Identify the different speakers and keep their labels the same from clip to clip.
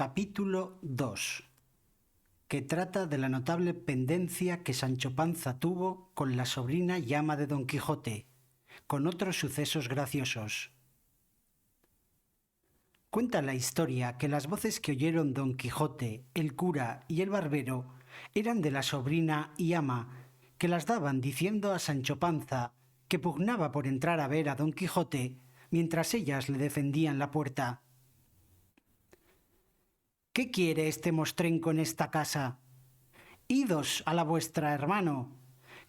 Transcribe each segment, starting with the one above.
Speaker 1: Capítulo 2, que trata de la notable pendencia que Sancho Panza tuvo con la sobrina y ama de Don Quijote, con otros sucesos graciosos. Cuenta la historia que las voces que oyeron Don Quijote, el cura y el barbero eran de la sobrina y ama, que las daban diciendo a Sancho Panza que pugnaba por entrar a ver a Don Quijote mientras ellas le defendían la puerta. ¿Qué quiere este mostrenco en esta casa? Idos a la vuestra, hermano,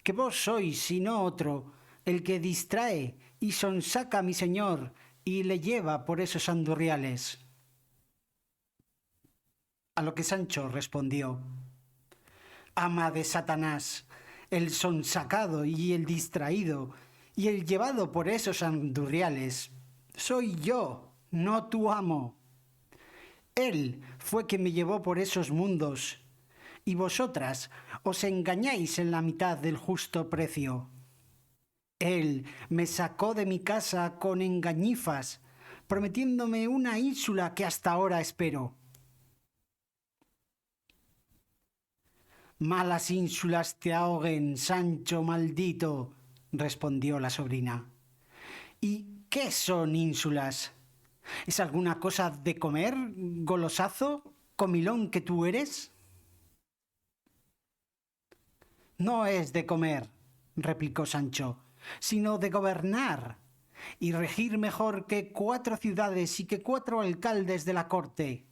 Speaker 1: que vos sois, y no otro, el que distrae y sonsaca a mi señor y le lleva por esos andurriales. A lo que Sancho respondió: ama de Satanás, el sonsacado y el distraído y el llevado por esos andurriales soy yo, no tu amo. Él fue quien me llevó por esos mundos, y vosotras os engañáis en la mitad del justo precio. Él me sacó de mi casa con engañifas, prometiéndome una ínsula que hasta ahora espero. Malas ínsulas te ahoguen, Sancho maldito, respondió la sobrina. ¿Y qué son ínsulas? ¿Es alguna cosa de comer, golosazo, comilón que tú eres? No es de comer, replicó Sancho, sino de gobernar y regir mejor que 4 ciudades y que 4 alcaldes de la corte.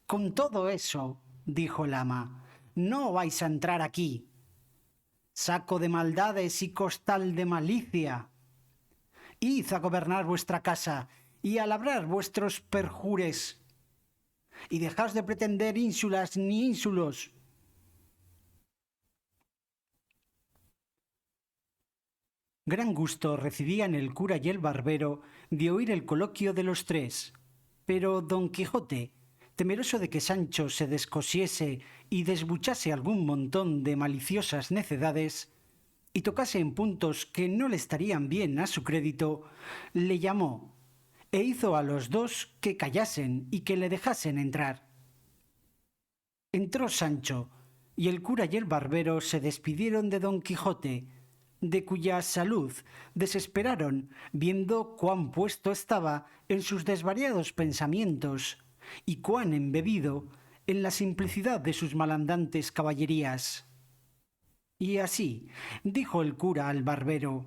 Speaker 1: Con todo eso, dijo el ama, no vais a entrar aquí. Saco de maldades y costal de malicia. Id a gobernar vuestra casa y a labrar vuestros perjures, y dejaos de pretender ínsulas ni ínsulos. Gran gusto recibían el cura y el barbero de oír el coloquio de los tres, pero Don Quijote, temeroso de que Sancho se descosiese y desbuchase algún montón de maliciosas necedades y tocase en puntos que no le estarían bien a su crédito, le llamó e hizo a los dos que callasen y que le dejasen entrar. Entró Sancho, y el cura y el barbero se despidieron de Don Quijote, de cuya salud desesperaron viendo cuán puesto estaba en sus desvariados pensamientos y cuán embebido en la simplicidad de sus malandantes caballerías. Y así dijo el cura al barbero: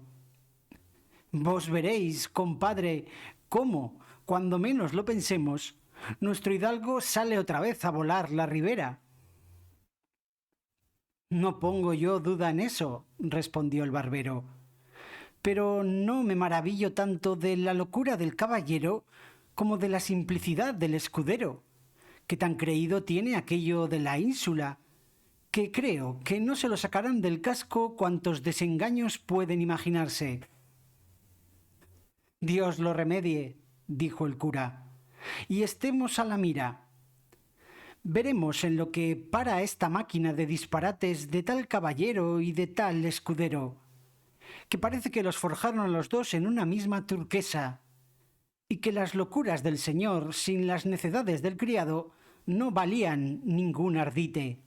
Speaker 1: vos veréis, compadre, cómo, cuando menos lo pensemos, nuestro hidalgo sale otra vez a volar la ribera. No pongo yo duda en eso, respondió el barbero, pero no me maravillo tanto de la locura del caballero como de la simplicidad del escudero, que tan creído tiene aquello de la ínsula, que creo que no se lo sacarán del casco cuantos desengaños pueden imaginarse. Dios lo remedie, dijo el cura, y estemos a la mira. Veremos en lo que para esta máquina de disparates de tal caballero y de tal escudero, que parece que los forjaron los dos en una misma turquesa, y que las locuras del señor sin las necedades del criado no valían ningún ardite.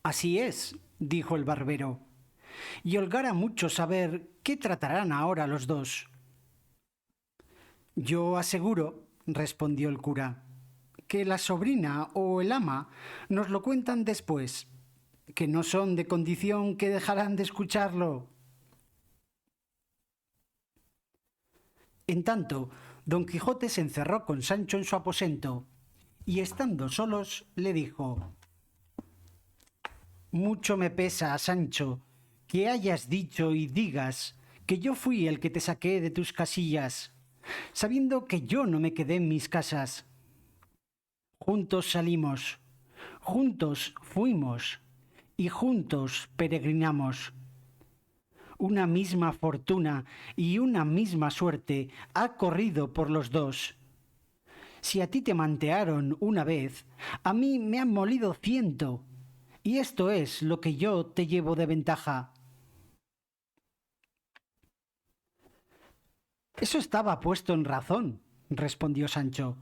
Speaker 1: Así es, dijo el barbero, y holgara mucho saber qué tratarán ahora los dos. Yo aseguro, respondió el cura, que la sobrina o el ama nos lo cuentan después, que no son de condición que dejarán de escucharlo. En tanto, Don Quijote se encerró con Sancho en su aposento, y estando solos le dijo: mucho me pesa, Sancho, que hayas dicho y digas que yo fui el que te saqué de tus casillas, sabiendo que yo no me quedé en mis casas. Juntos salimos, juntos fuimos y juntos peregrinamos. Una misma fortuna y una misma suerte ha corrido por los dos. Si a ti te mantearon una vez, a mí me han molido 100, y esto es lo que yo te llevo de ventaja. Eso estaba puesto en razón, respondió Sancho,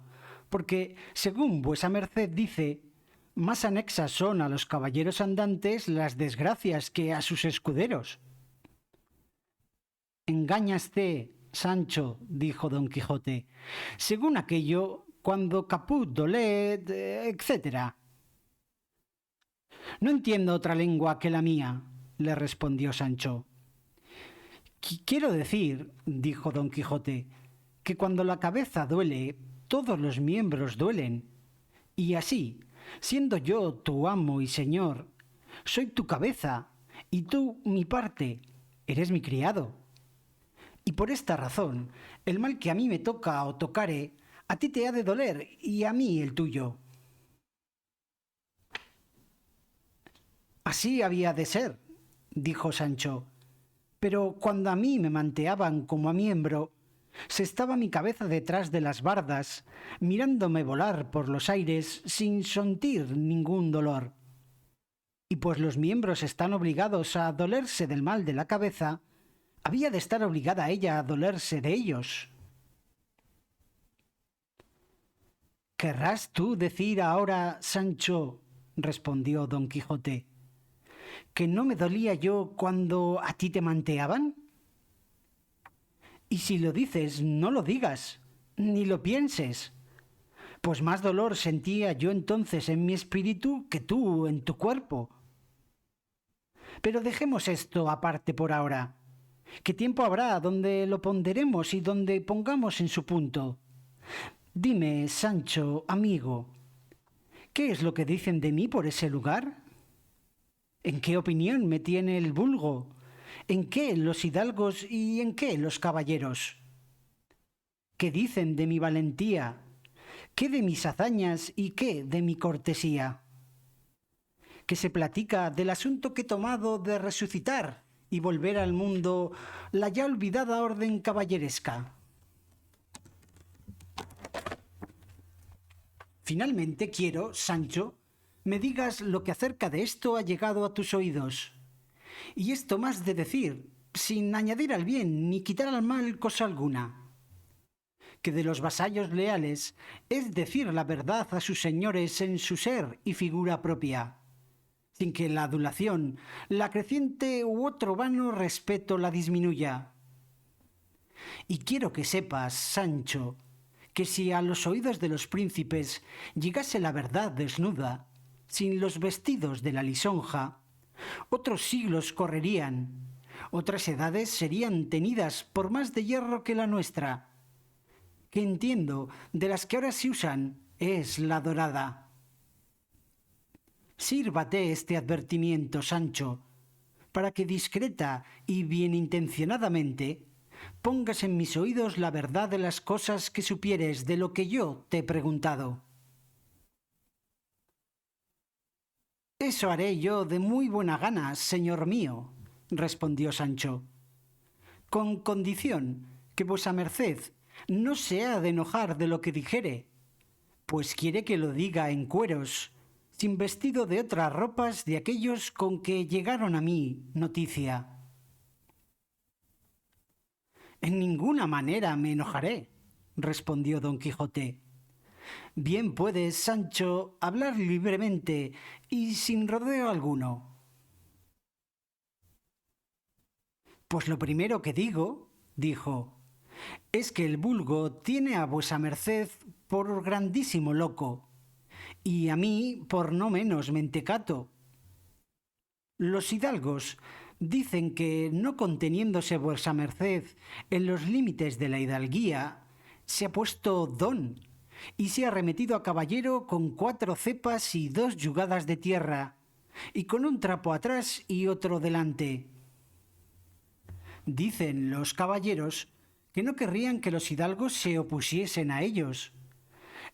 Speaker 1: porque, según vuesa merced dice, más anexas son a los caballeros andantes las desgracias que a sus escuderos. Engáñaste, Sancho, dijo don Quijote, según aquello, cuando caput dolet, etcétera. No entiendo otra lengua que la mía, le respondió Sancho. Quiero decir, dijo don Quijote, que cuando la cabeza duele, todos los miembros duelen. Y así, siendo yo tu amo y señor, soy tu cabeza y tú mi parte, eres mi criado. Y por esta razón, el mal que a mí me toca o tocare, a ti te ha de doler y a mí el tuyo. Así había de ser, dijo Sancho, pero cuando a mí me manteaban como a miembro, se estaba mi cabeza detrás de las bardas, mirándome volar por los aires sin sentir ningún dolor. Y pues los miembros están obligados a dolerse del mal de la cabeza, había de estar obligada ella a dolerse de ellos. ¿Querrás tú decir ahora, Sancho, respondió don Quijote, que no me dolía yo cuando a ti te manteaban? Y si lo dices, no lo digas, ni lo pienses, pues más dolor sentía yo entonces en mi espíritu que tú en tu cuerpo. Pero dejemos esto aparte por ahora. ¿Qué tiempo habrá donde lo ponderemos y donde pongamos en su punto? Dime, Sancho, amigo, ¿qué es lo que dicen de mí por ese lugar? ¿En qué opinión me tiene el vulgo? ¿En qué los hidalgos y en qué los caballeros? ¿Qué dicen de mi valentía? ¿Qué de mis hazañas y qué de mi cortesía? ¿Qué se platica del asunto que he tomado de resucitar y volver al mundo la ya olvidada orden caballeresca? Finalmente quiero, Sancho, me digas lo que acerca de esto ha llegado a tus oídos. Y esto más de decir, sin añadir al bien ni quitar al mal cosa alguna, que de los vasallos leales es decir la verdad a sus señores en su ser y figura propia, sin que la adulación, la creciente u otro vano respeto la disminuya. Y quiero que sepas, Sancho, que si a los oídos de los príncipes llegase la verdad desnuda, sin los vestidos de la lisonja, otros siglos correrían, otras edades serían tenidas por más de hierro que la nuestra, que entiendo de las que ahora se usan es la dorada. Sírvate este advertimiento, Sancho, para que discreta y bienintencionadamente pongas en mis oídos la verdad de las cosas que supieres de lo que yo te he preguntado. Eso haré yo de muy buena gana, señor mío, respondió Sancho, con condición que vuesa merced no se ha de enojar de lo que dijere, pues quiere que lo diga en cueros, sin vestido de otras ropas de aquellos con que llegaron a mí noticia. En ninguna manera me enojaré, respondió don Quijote. Bien puedes, Sancho, hablar libremente y sin rodeo alguno. Pues lo primero que digo, dijo, es que el vulgo tiene a vuesa merced por grandísimo loco, y a mí por no menos mentecato. Los hidalgos dicen que, no conteniéndose vuesa merced en los límites de la hidalguía, se ha puesto don y se ha remetido a caballero con 4 cepas y 2 yugadas de tierra, y con un trapo atrás y otro delante. Dicen los caballeros que no querrían que los hidalgos se opusiesen a ellos,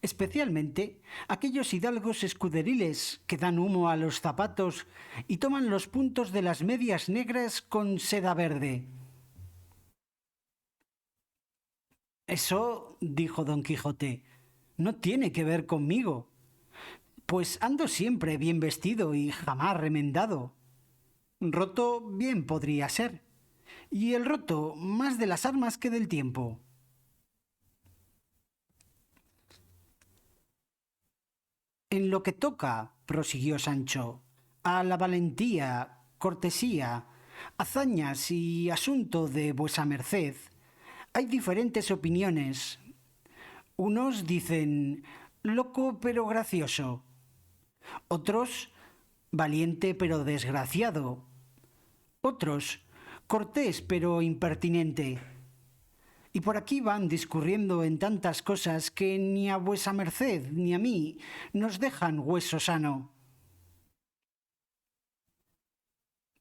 Speaker 1: especialmente aquellos hidalgos escuderiles que dan humo a los zapatos y toman los puntos de las medias negras con seda verde. Eso, dijo don Quijote, no tiene que ver conmigo, pues ando siempre bien vestido y jamás remendado. Roto bien podría ser, y el roto más de las armas que del tiempo. En lo que toca, prosiguió Sancho, a la valentía, cortesía, hazañas y asunto de vuesa merced, hay diferentes opiniones. Unos dicen loco pero gracioso, otros valiente pero desgraciado, otros cortés pero impertinente. Y por aquí van discurriendo en tantas cosas que ni a vuesa merced ni a mí nos dejan hueso sano.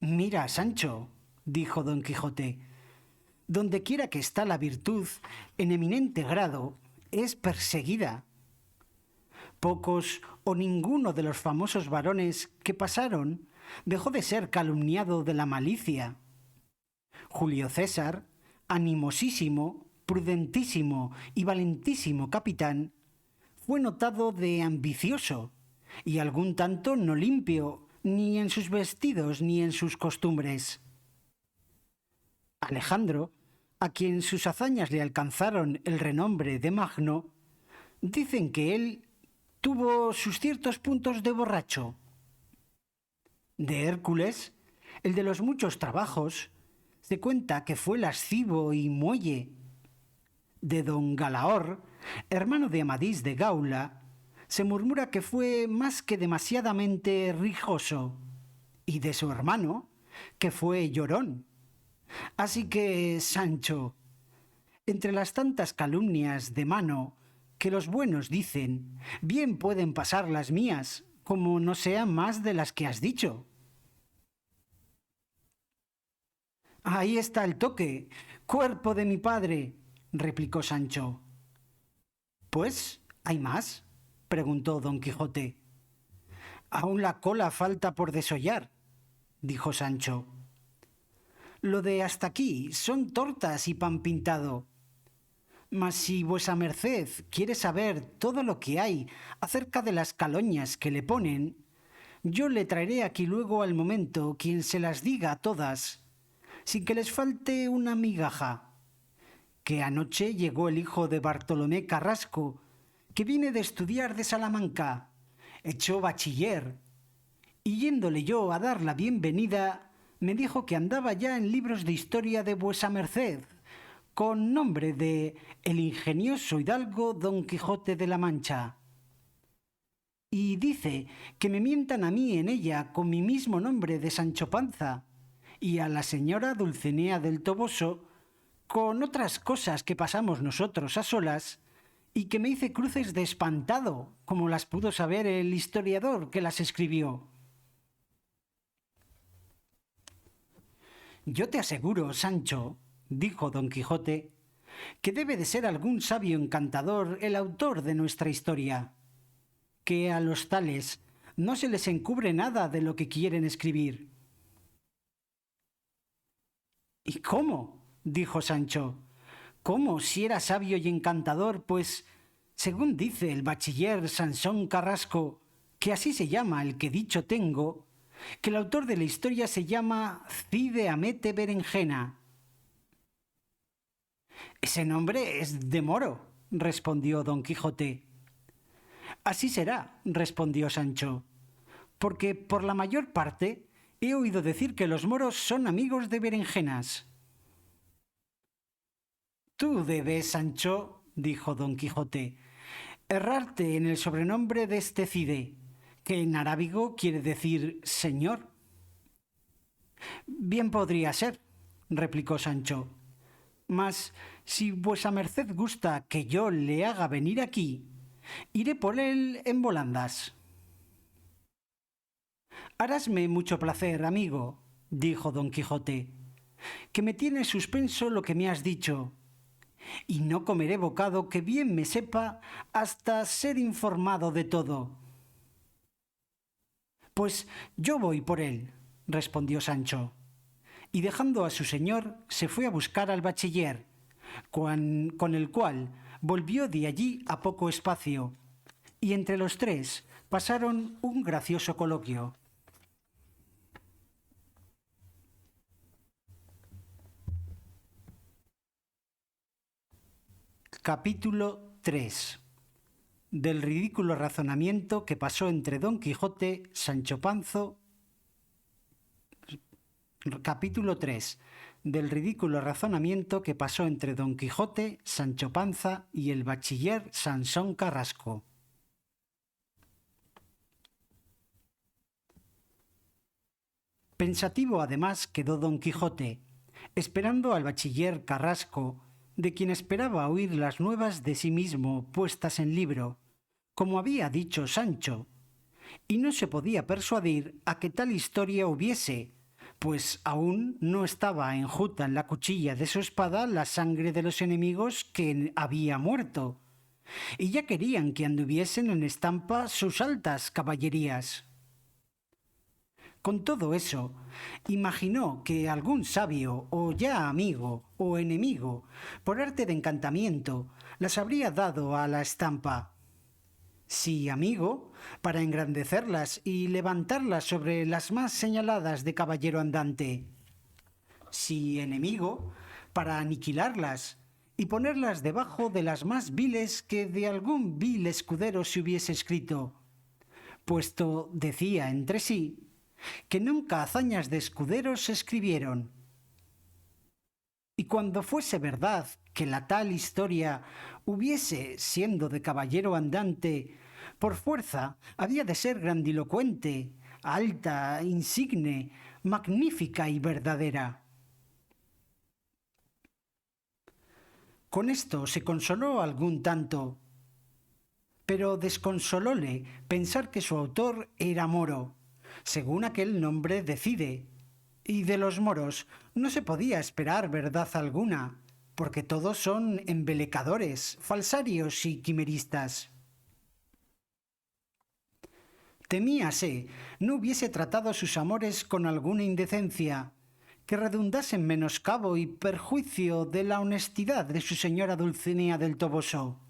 Speaker 1: Mira, Sancho, dijo don Quijote, donde quiera que está la virtud en eminente grado, es perseguida. Pocos o ninguno de los famosos varones que pasaron dejó de ser calumniado de la malicia. Julio César, animosísimo, prudentísimo y valentísimo capitán, fue notado de ambicioso y algún tanto no limpio, ni en sus vestidos ni en sus costumbres. Alejandro, a quien sus hazañas le alcanzaron el renombre de Magno, dicen que él tuvo sus ciertos puntos de borracho. De Hércules, el de los muchos trabajos, se cuenta que fue lascivo y muelle. De don Galaor, hermano de Amadís de Gaula, se murmura que fue más que demasiadamente rijoso, y de su hermano, que fue llorón. Así que, Sancho, entre las tantas calumnias de mano que los buenos dicen, bien pueden pasar las mías, como no sean más de las que has dicho. Ahí está el toque, cuerpo de mi padre, replicó Sancho. Pues, ¿hay más? Preguntó don Quijote. Aún la cola falta por desollar, dijo Sancho. Lo de hasta aquí son tortas y pan pintado. Mas si vuesa merced quiere saber todo lo que hay acerca de las caloñas que le ponen, yo le traeré aquí luego al momento quien se las diga todas, sin que les falte una migaja. Que anoche llegó el hijo de Bartolomé Carrasco, que viene de estudiar de Salamanca, echó bachiller, y yéndole yo a dar la bienvenida, me dijo que andaba ya en libros de historia de vuesa merced, con nombre de El ingenioso hidalgo Don Quijote de la Mancha. Y dice que me mientan a mí en ella con mi mismo nombre de Sancho Panza, y a la señora Dulcinea del Toboso con otras cosas que pasamos nosotros a solas, y que me hice cruces de espantado, como las pudo saber el historiador que las escribió. Yo te aseguro, Sancho, dijo don Quijote, que debe de ser algún sabio encantador el autor de nuestra historia, que a los tales no se les encubre nada de lo que quieren escribir. ¿Y cómo? Dijo Sancho. ¿Cómo si era sabio y encantador? Pues, según dice el bachiller Sansón Carrasco, que así se llama el que dicho tengo, que el autor de la historia se llama Cide Hamete Berenjena. Ese nombre es de moro, respondió don Quijote. Así será, respondió Sancho, porque por la mayor parte he oído decir que los moros son amigos de berenjenas. Tú debes, Sancho, dijo don Quijote, errarte en el sobrenombre de este Cide, que en arábigo quiere decir señor. Bien podría ser, replicó Sancho, mas si vuesa merced gusta que yo le haga venir aquí, iré por él en volandas. Harásme mucho placer, amigo, dijo don Quijote, que me tiene suspenso lo que me has dicho, y no comeré bocado que bien me sepa hasta ser informado de todo. Pues yo voy por él, respondió Sancho, y dejando a su señor se fue a buscar al bachiller, con el cual volvió de allí a poco espacio, y entre los tres pasaron un gracioso coloquio. Capítulo 3. del ridículo razonamiento que pasó entre Don Quijote, Sancho Panza, capítulo 3, del ridículo razonamiento que pasó entre Don Quijote, Sancho Panza y el bachiller Sansón Carrasco. Pensativo además quedó Don Quijote, esperando al bachiller Carrasco, de quien esperaba oír las nuevas de sí mismo puestas en libro, como había dicho Sancho, y no se podía persuadir a que tal historia hubiese, pues aún no estaba enjuta en la cuchilla de su espada la sangre de los enemigos que había muerto, y ya querían que anduviesen en estampa sus altas caballerías. Con todo eso, imaginó que algún sabio, o ya amigo, o enemigo, por arte de encantamiento, las habría dado a la estampa. Si amigo, para engrandecerlas y levantarlas sobre las más señaladas de caballero andante. Si enemigo, para aniquilarlas y ponerlas debajo de las más viles que de algún vil escudero se hubiese escrito, puesto, decía entre sí, que nunca hazañas de escuderos se escribieron. Y cuando fuese verdad que la tal historia hubiese, siendo de caballero andante, por fuerza había de ser grandilocuente, alta, insigne, magnífica y verdadera. Con esto se consoló algún tanto, pero desconsolóle pensar que su autor era moro, según aquel nombre decide, y de los moros no se podía esperar verdad alguna, porque todos son embelecadores, falsarios y quimeristas. Temíase no hubiese tratado sus amores con alguna indecencia, que redundase en menoscabo y perjuicio de la honestidad de su señora Dulcinea del Toboso.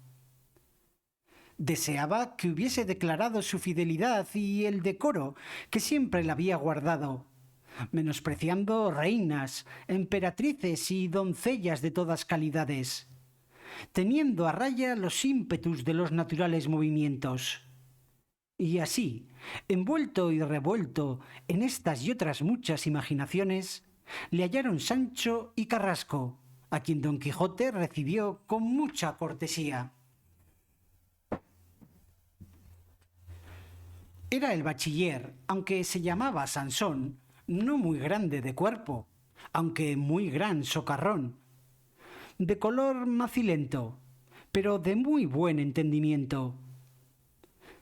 Speaker 1: Deseaba que hubiese declarado su fidelidad y el decoro que siempre la había guardado, menospreciando reinas, emperatrices y doncellas de todas calidades, teniendo a raya los ímpetus de los naturales movimientos. Y así, envuelto y revuelto en estas y otras muchas imaginaciones, le hallaron Sancho y Carrasco, a quien Don Quijote recibió con mucha cortesía. Era el bachiller, aunque se llamaba Sansón, no muy grande de cuerpo, aunque muy gran socarrón, de color macilento, pero de muy buen entendimiento.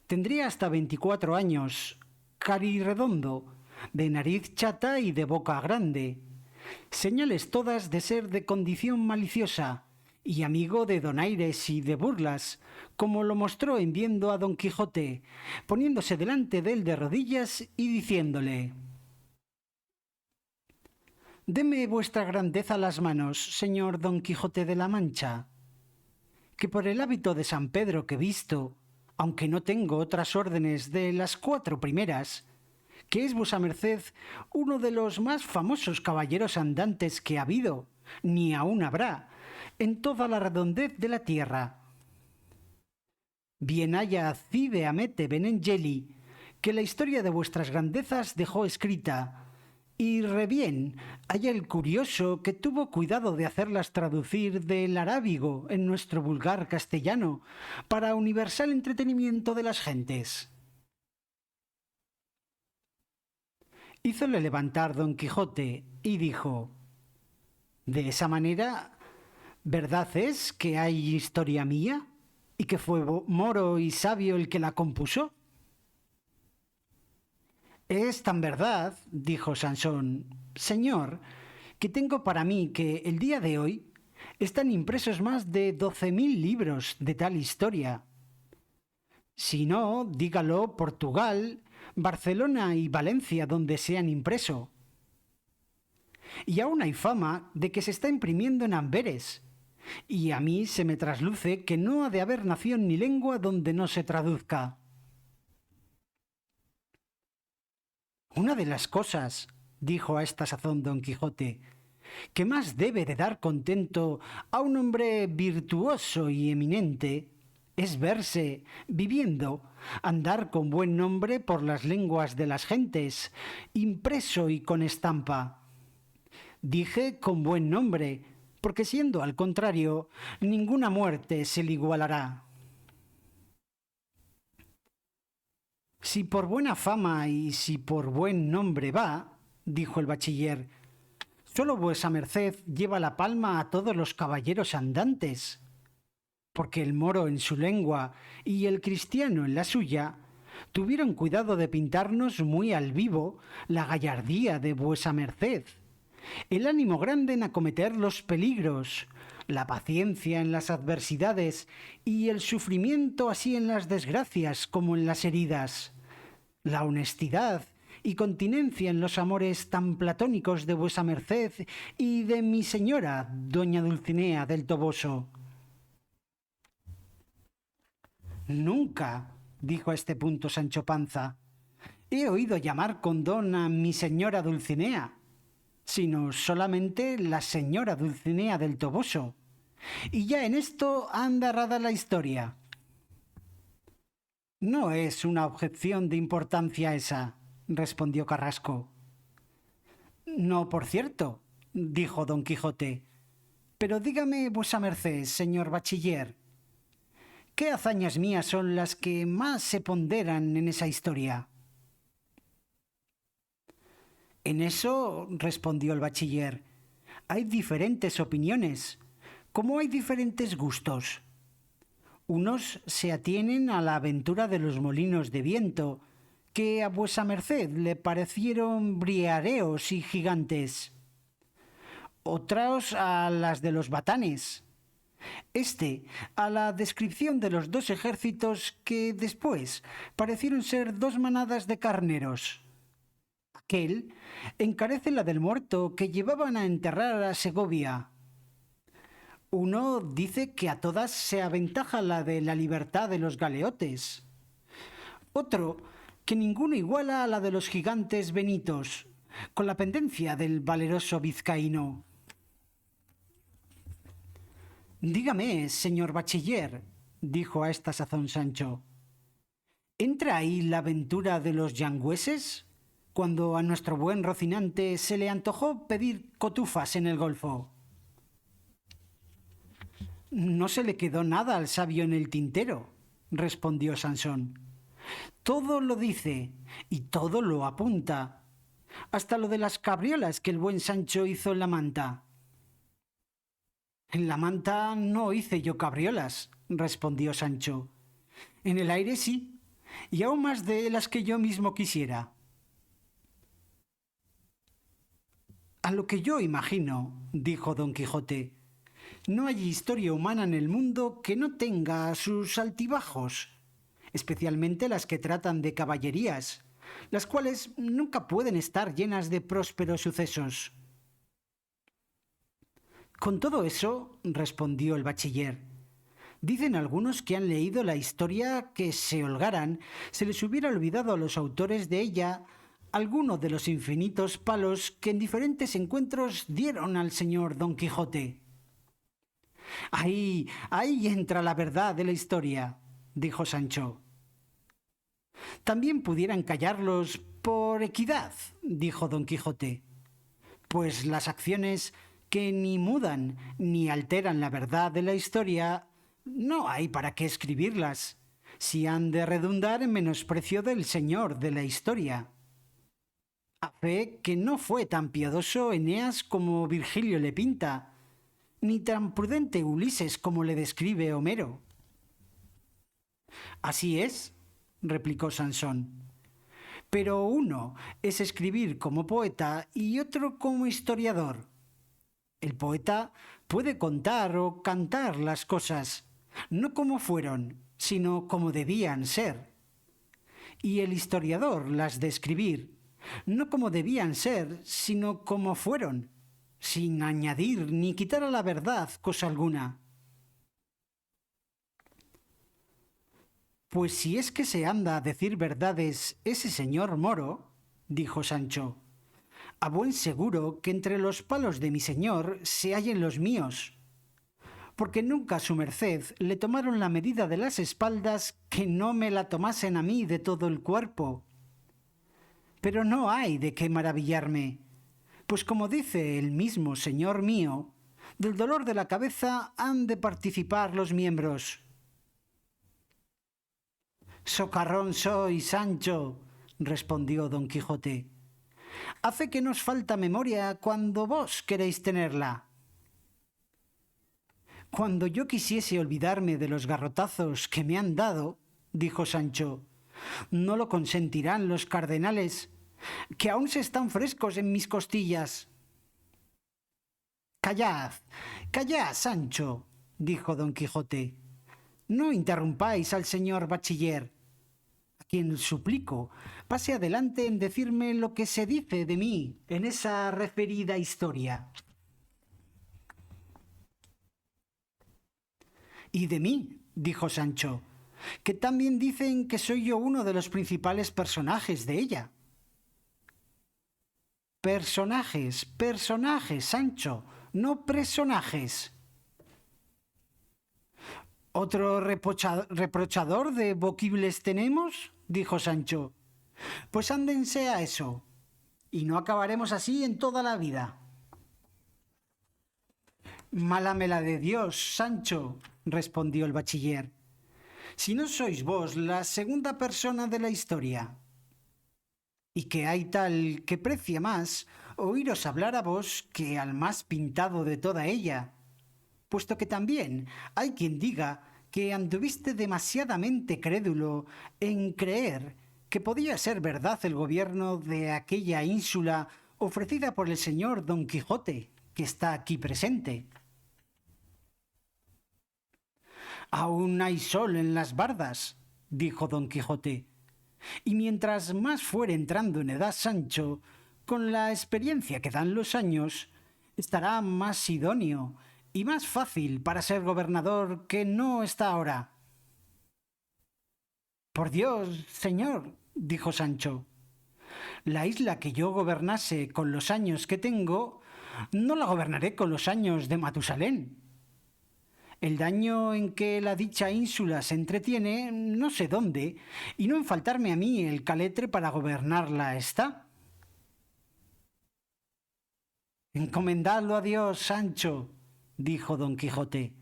Speaker 1: Tendría hasta 24 años, carirredondo, de nariz chata y de boca grande, señales todas de ser de condición maliciosa, y amigo de donaires y de burlas, como lo mostró en viendo a Don Quijote, poniéndose delante de él de rodillas y diciéndole: «Deme vuestra grandeza las manos, señor Don Quijote de la Mancha, que por el hábito de San Pedro que visto, aunque no tengo otras órdenes de las 4 primeras, que es vuesa merced uno de los más famosos caballeros andantes que ha habido, ni aún habrá, en toda la redondez de la tierra. Bien haya Cide Hamete Benengeli, que la historia de vuestras grandezas dejó escrita, y re bien haya el curioso que tuvo cuidado de hacerlas traducir del arábigo en nuestro vulgar castellano, para universal entretenimiento de las gentes». Hízole levantar Don Quijote y dijo: «De esa manera, ¿verdad es que hay historia mía y que fue moro y sabio el que la compuso?» «Es tan verdad», dijo Sansón, «señor, que tengo para mí que el día de hoy están impresos más de 12.000 libros de tal historia. Si no, dígalo Portugal, Barcelona y Valencia, donde se han impreso. Y aún hay fama de que se está imprimiendo en Amberes, y a mí se me trasluce que no ha de haber nación ni lengua donde no se traduzca». «Una de las cosas», dijo a esta sazón Don Quijote, «que más debe de dar contento a un hombre virtuoso y eminente es verse, viviendo, andar con buen nombre por las lenguas de las gentes, impreso y con estampa. Dije con buen nombre, porque siendo al contrario, ninguna muerte se le igualará. Si por buena fama y si por buen nombre va, dijo el bachiller, solo vuesa merced lleva la palma a todos los caballeros andantes, porque el moro en su lengua y el cristiano en la suya tuvieron cuidado de pintarnos muy al vivo la gallardía de vuesa merced, el ánimo grande en acometer los peligros, la paciencia en las adversidades y el sufrimiento así en las desgracias como en las heridas, la honestidad y continencia en los amores tan platónicos de vuesa merced y de mi señora, doña Dulcinea del Toboso. Nunca, dijo a este punto Sancho Panza, he oído llamar con don a mi señora Dulcinea, sino solamente la señora Dulcinea del Toboso. Y ya en esto anda rada la historia. No es una objeción de importancia esa, respondió Carrasco. No, por cierto, dijo don Quijote. Pero dígame vuesa merced, señor bachiller, ¿qué hazañas mías son las que más se ponderan en esa historia? En eso, respondió el bachiller, hay diferentes opiniones, como hay diferentes gustos. Unos se atienen a la aventura de los molinos de viento, que a vuesa merced le parecieron briareos y gigantes. Otros a las de los batanes. A la descripción de los dos ejércitos que después parecieron ser dos manadas de carneros. Aquel encarece la del muerto que llevaban a enterrar a Segovia. Uno dice que a todas se aventaja la de la libertad de los galeotes. Otro, que ninguno iguala a la de los gigantes benitos, con la pendencia del valeroso vizcaíno. Dígame, señor bachiller, dijo a esta sazón Sancho, ¿entra ahí la aventura de los yangüeses? Cuando a nuestro buen Rocinante se le antojó pedir cotufas en el golfo. No se le quedó nada al sabio en el tintero, respondió Sansón. Todo lo dice y todo lo apunta, hasta lo de las cabriolas que el buen Sancho hizo en la manta. En la manta no hice yo cabriolas, respondió Sancho. En el aire sí, y aún más de las que yo mismo quisiera. A lo que yo imagino, dijo don Quijote, no hay historia humana en el mundo que no tenga sus altibajos, especialmente las que tratan de caballerías, las cuales nunca pueden estar llenas de prósperos sucesos. Con todo eso, respondió el bachiller, dicen algunos que han leído la historia que se holgaran se les hubiera olvidado a los autores de ella alguno de los infinitos palos que en diferentes encuentros dieron al señor Don Quijote. Ahí entra la verdad de la historia, dijo Sancho. También pudieran callarlos por equidad, dijo Don Quijote, pues las acciones que ni mudan ni alteran la verdad de la historia, no hay para qué escribirlas, si han de redundar en menosprecio del señor de la historia. A fe que no fue tan piadoso Eneas como Virgilio le pinta, ni tan prudente Ulises como le describe Homero. Así es, replicó Sansón, pero uno es escribir como poeta y otro como historiador. El poeta puede contar o cantar las cosas, no como fueron, sino como debían ser. Y el historiador las describir, no como debían ser, sino como fueron, sin añadir ni quitar a la verdad cosa alguna. Pues si es que se anda a decir verdades ese señor moro, dijo Sancho, a buen seguro que entre los palos de mi señor se hallen los míos, porque nunca a su merced le tomaron la medida de las espaldas que no me la tomasen a mí de todo el cuerpo. Pero no hay de qué maravillarme, pues como dice el mismo señor mío, del dolor de la cabeza han de participar los miembros. Socarrón soy, Sancho, respondió don Quijote. A fe que nos falta memoria cuando vos queréis tenerla. Cuando yo quisiese olvidarme de los garrotazos que me han dado, dijo Sancho, no lo consentirán los cardenales, que aún se están frescos en mis costillas. Callad, callad, Sancho, dijo don Quijote. No interrumpáis al señor bachiller, a quien suplico pase adelante en decirme lo que se dice de mí en esa referida historia. Y de mí, dijo Sancho, que también dicen que soy yo uno de los principales personajes de ella. Personajes, personajes, Sancho, no personajes. ¿Otro reprochador de voquibles tenemos? Dijo Sancho. Pues ándense a eso, y no acabaremos así en toda la vida. Mala me la de Dios, Sancho, respondió el bachiller, si no sois vos la segunda persona de la historia, y que hay tal que precia más oíros hablar a vos que al más pintado de toda ella, puesto que también hay quien diga que anduviste demasiadamente crédulo en creer que podía ser verdad el gobierno de aquella ínsula ofrecida por el señor Don Quijote, que está aquí presente. Aún hay sol en las bardas, dijo Don Quijote, y mientras más fuere entrando en edad Sancho, con la experiencia que dan los años, estará más idóneo y más fácil para ser gobernador que no está ahora. Por Dios, señor, dijo Sancho, la isla que yo gobernase con los años que tengo, no la gobernaré con los años de Matusalén. El daño en que la dicha ínsula se entretiene no sé dónde, y no en faltarme a mí el caletre para gobernarla está. Encomendadlo a Dios, Sancho, dijo don Quijote,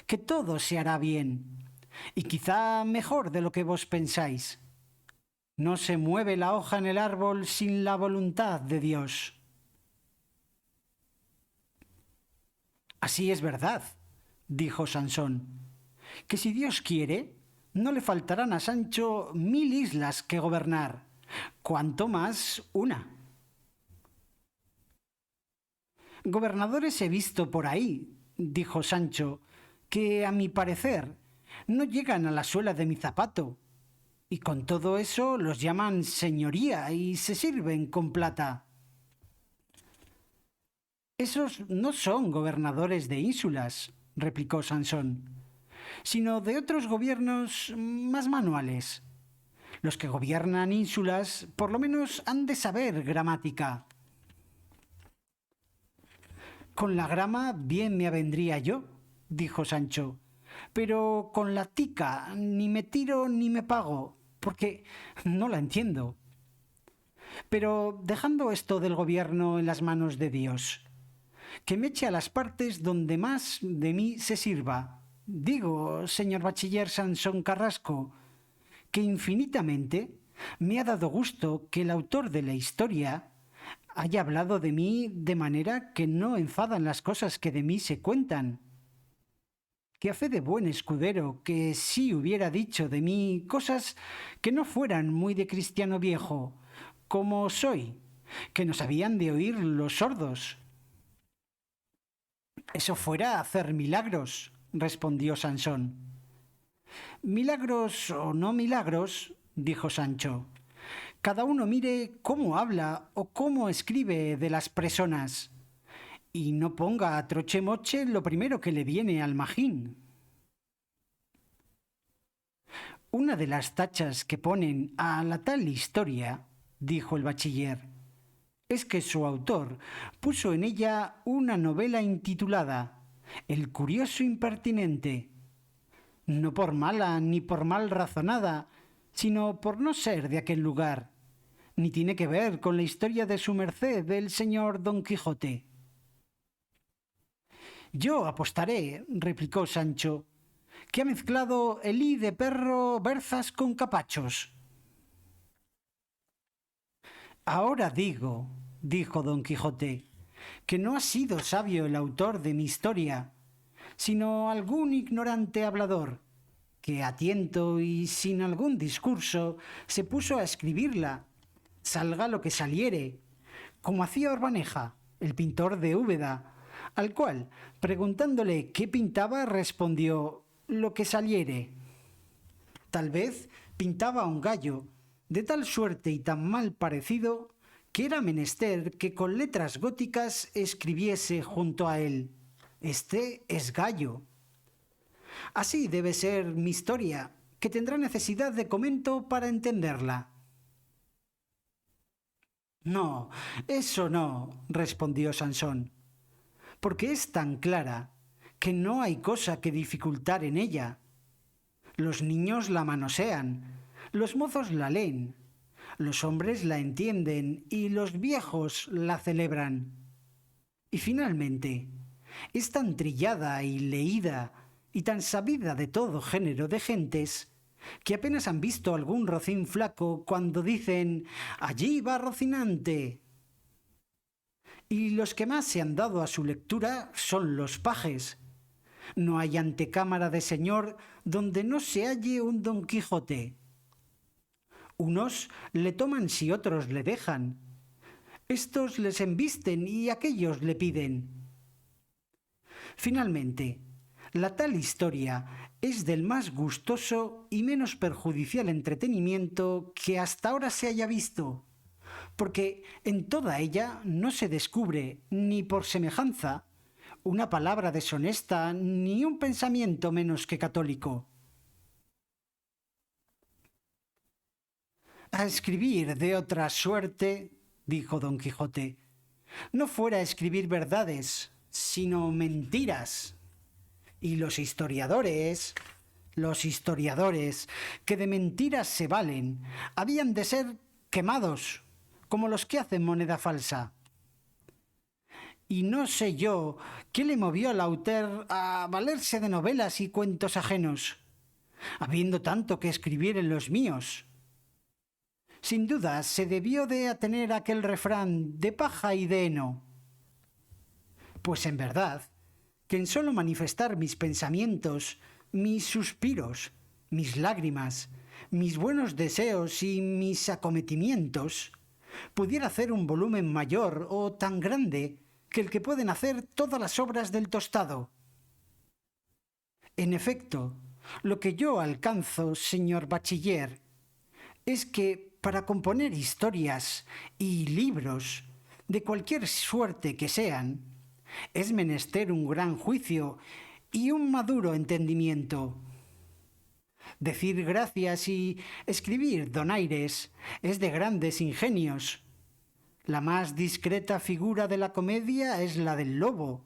Speaker 1: que todo se hará bien, y quizá mejor de lo que vos pensáis. No se mueve la hoja en el árbol sin la voluntad de Dios. Así es verdad, dijo Sansón, que si Dios quiere, no le faltarán a Sancho 1000 islas que gobernar, cuanto más una. Gobernadores he visto por ahí, dijo Sancho, que a mi parecer no llegan a la suela de mi zapato, y con todo eso los llaman señoría y se sirven con plata. Esos no son gobernadores de ínsulas, replicó Sansón, sino de otros gobiernos más manuales. Los que gobiernan ínsulas por lo menos han de saber gramática. Con la grama bien me avendría yo, dijo Sancho, pero con la tica ni me tiro ni me pago, porque no la entiendo. Pero dejando esto del gobierno en las manos de Dios, que me eche a las partes donde más de mí se sirva. Digo, señor bachiller Sansón Carrasco, que infinitamente me ha dado gusto que el autor de la historia haya hablado de mí de manera que no enfadan las cosas que de mí se cuentan. Que a fe de buen escudero que sí hubiera dicho de mí cosas que no fueran muy de cristiano viejo, como soy, que nos habían de oír los sordos. Eso fuera hacer milagros, respondió Sansón. Milagros o no milagros, dijo Sancho, cada uno mire cómo habla o cómo escribe de las personas, y no ponga a troche-moche lo primero que le viene al magín. Una de las tachas que ponen a la tal historia, dijo el bachiller, es que su autor puso en ella una novela intitulada el curioso impertinente, no por mala ni por mal razonada, sino por no ser de aquel lugar, ni tiene que ver con la historia de su merced del señor Don Quijote. Yo apostaré, replicó Sancho, que ha mezclado el hi de perro berzas con capachos. Ahora digo, dijo Don Quijote, que no ha sido sabio el autor de mi historia, sino algún ignorante hablador, que a tiento y sin algún discurso se puso a escribirla, salga lo que saliere, como hacía Orbaneja, el pintor de Úbeda, al cual, preguntándole qué pintaba, respondió lo que saliere. Tal vez pintaba un gallo, de tal suerte y tan mal parecido, que era menester que con letras góticas escribiese junto a él: Este es Gallo. Así debe ser mi historia, que tendrá necesidad de comento para entenderla. No, eso no, respondió Sansón, porque es tan clara que no hay cosa que dificultar en ella. Los niños la manosean, los mozos la leen, los hombres la entienden y los viejos la celebran. Y finalmente, es tan trillada y leída y tan sabida de todo género de gentes que apenas han visto algún rocín flaco cuando dicen «allí va Rocinante». Y los que más se han dado a su lectura son los pajes. No hay antecámara de señor donde no se halle un Don Quijote. Unos le toman si otros le dejan. Estos les embisten y aquellos le piden. Finalmente, la tal historia es del más gustoso y menos perjudicial entretenimiento que hasta ahora se haya visto, porque en toda ella no se descubre, ni por semejanza, una palabra deshonesta ni un pensamiento menos que católico. A escribir de otra suerte, dijo Don Quijote, no fuera a escribir verdades, sino mentiras. Y los historiadores, que de mentiras se valen, habían de ser quemados, como los que hacen moneda falsa. Y no sé yo qué le movió al autor a valerse de novelas y cuentos ajenos, habiendo tanto que escribir en los míos. Sin duda se debió de atener a aquel refrán de paja y de heno. Pues en verdad, que en solo manifestar mis pensamientos, mis suspiros, mis lágrimas, mis buenos deseos y mis acometimientos, pudiera hacer un volumen mayor o tan grande que el que pueden hacer todas las obras del tostado. En efecto, lo que yo alcanzo, señor bachiller, es que para componer historias y libros, de cualquier suerte que sean, es menester un gran juicio y un maduro entendimiento. Decir gracias y escribir donaires es de grandes ingenios. La más discreta figura de la comedia es la del lobo,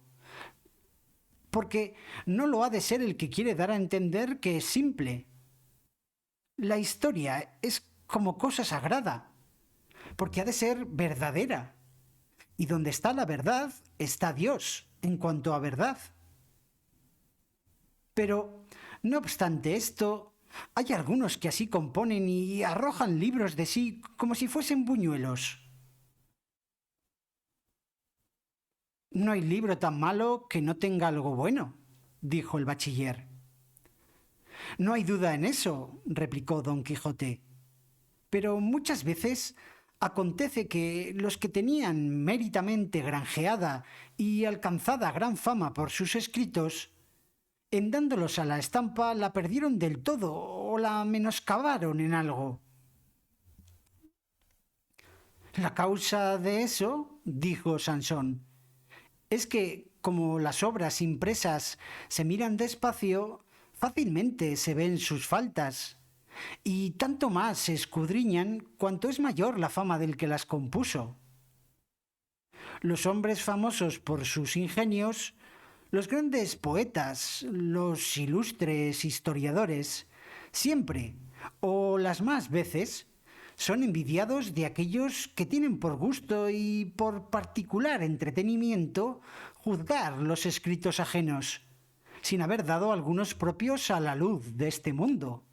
Speaker 1: porque no lo ha de ser el que quiere dar a entender que es simple. La historia es como cosa sagrada, porque ha de ser verdadera. Y donde está la verdad, está Dios, en cuanto a verdad. Pero, no obstante esto, hay algunos que así componen y arrojan libros de sí como si fuesen buñuelos. No hay libro tan malo que no tenga algo bueno, dijo el bachiller. No hay duda en eso, replicó Don Quijote. Pero muchas veces acontece que los que tenían méritamente granjeada y alcanzada gran fama por sus escritos, en dándolos a la estampa la perdieron del todo o la menoscabaron en algo. La causa de eso, dijo Sansón, es que, como las obras impresas se miran despacio, fácilmente se ven sus faltas, y tanto más se escudriñan cuanto es mayor la fama del que las compuso. Los hombres famosos por sus ingenios Los grandes poetas, los ilustres historiadores, siempre, o las más veces, son envidiados de aquellos que tienen por gusto y por particular entretenimiento juzgar los escritos ajenos, sin haber dado algunos propios a la luz de este mundo.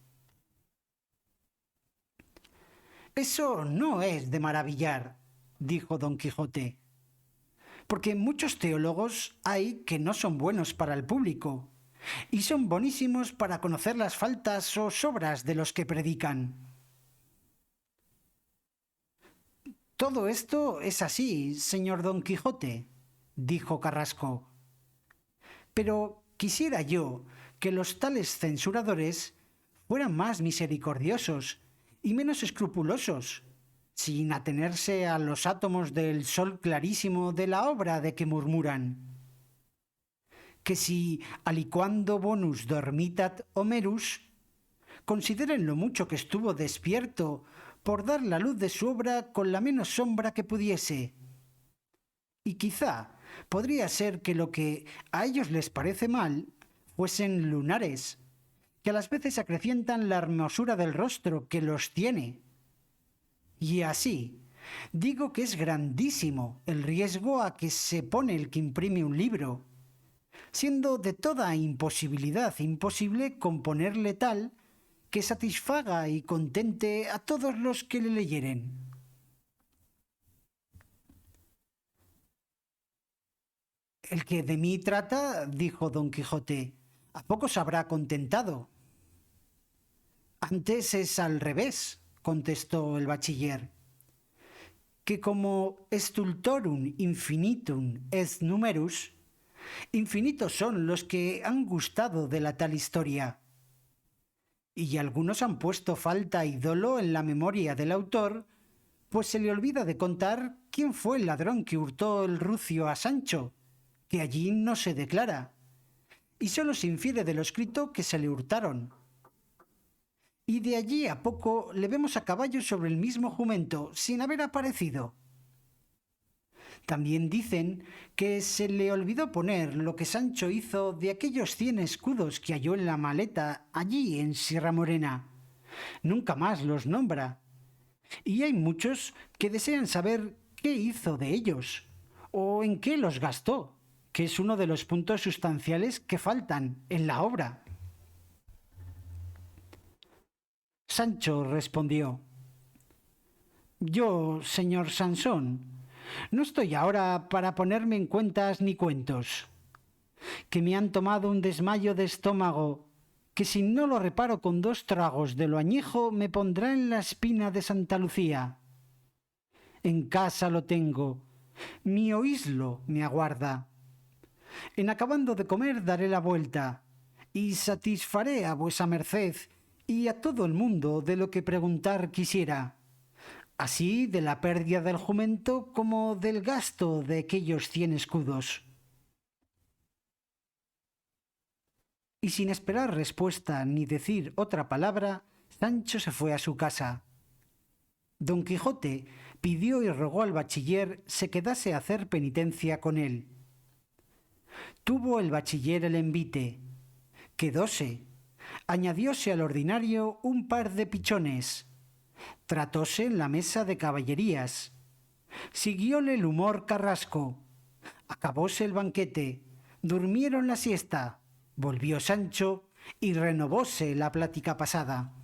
Speaker 1: Eso no es de maravillar, dijo don Quijote, porque muchos teólogos hay que no son buenos para el público, y son bonísimos para conocer las faltas o sobras de los que predican. Todo esto es así, señor don Quijote, dijo Carrasco, pero quisiera yo que los tales censuradores fueran más misericordiosos y menos escrupulosos, sin atenerse a los átomos del sol clarísimo de la obra de que murmuran. Que si aliquando bonus dormitat Homerus, consideren lo mucho que estuvo despierto por dar la luz de su obra con la menos sombra que pudiese. Y quizá podría ser que lo que a ellos les parece mal fuesen lunares, que a las veces acrecientan la hermosura del rostro que los tiene. Y así, digo que es grandísimo el riesgo a que se pone el que imprime un libro, siendo de toda imposibilidad imposible componerle tal que satisfaga y contente a todos los que le leyeren. El que de mí trata, dijo don Quijote, a pocos habrá contentado. Antes es al revés, contestó el bachiller, que como stultorum infinitum est numerus, infinitos son los que han gustado de la tal historia. Y algunos han puesto falta y dolo en la memoria del autor, pues se le olvida de contar quién fue el ladrón que hurtó el rucio a Sancho, que allí no se declara, y sólo se infiere de lo escrito que se le hurtaron. Y de allí a poco le vemos a caballo sobre el mismo jumento, sin haber aparecido. También dicen que se le olvidó poner lo que Sancho hizo de aquellos 100 escudos que halló en la maleta allí en Sierra Morena. Nunca más los nombra. Y hay muchos que desean saber qué hizo de ellos, o en qué los gastó, que es uno de los puntos sustanciales que faltan en la obra. Sancho respondió: Yo, señor Sansón, no estoy ahora para ponerme en cuentas ni cuentos, que me han tomado un desmayo de estómago, que si no lo reparo con 2 tragos de lo añejo me pondrá en la espina de Santa Lucía. En casa lo tengo, mi oíslo me aguarda. En acabando de comer daré la vuelta, y satisfaré a vuesa merced y a todo el mundo de lo que preguntar quisiera, así de la pérdida del jumento como del gasto de aquellos 100 escudos. Y sin esperar respuesta ni decir otra palabra, Sancho se fue a su casa. Don Quijote pidió y rogó al bachiller se quedase a hacer penitencia con él. Tuvo el bachiller el envite, quedóse, añadióse al ordinario un par de pichones, tratóse en la mesa de caballerías, siguióle el humor Carrasco, acabóse el banquete, durmieron la siesta, volvió Sancho y renovóse la plática pasada.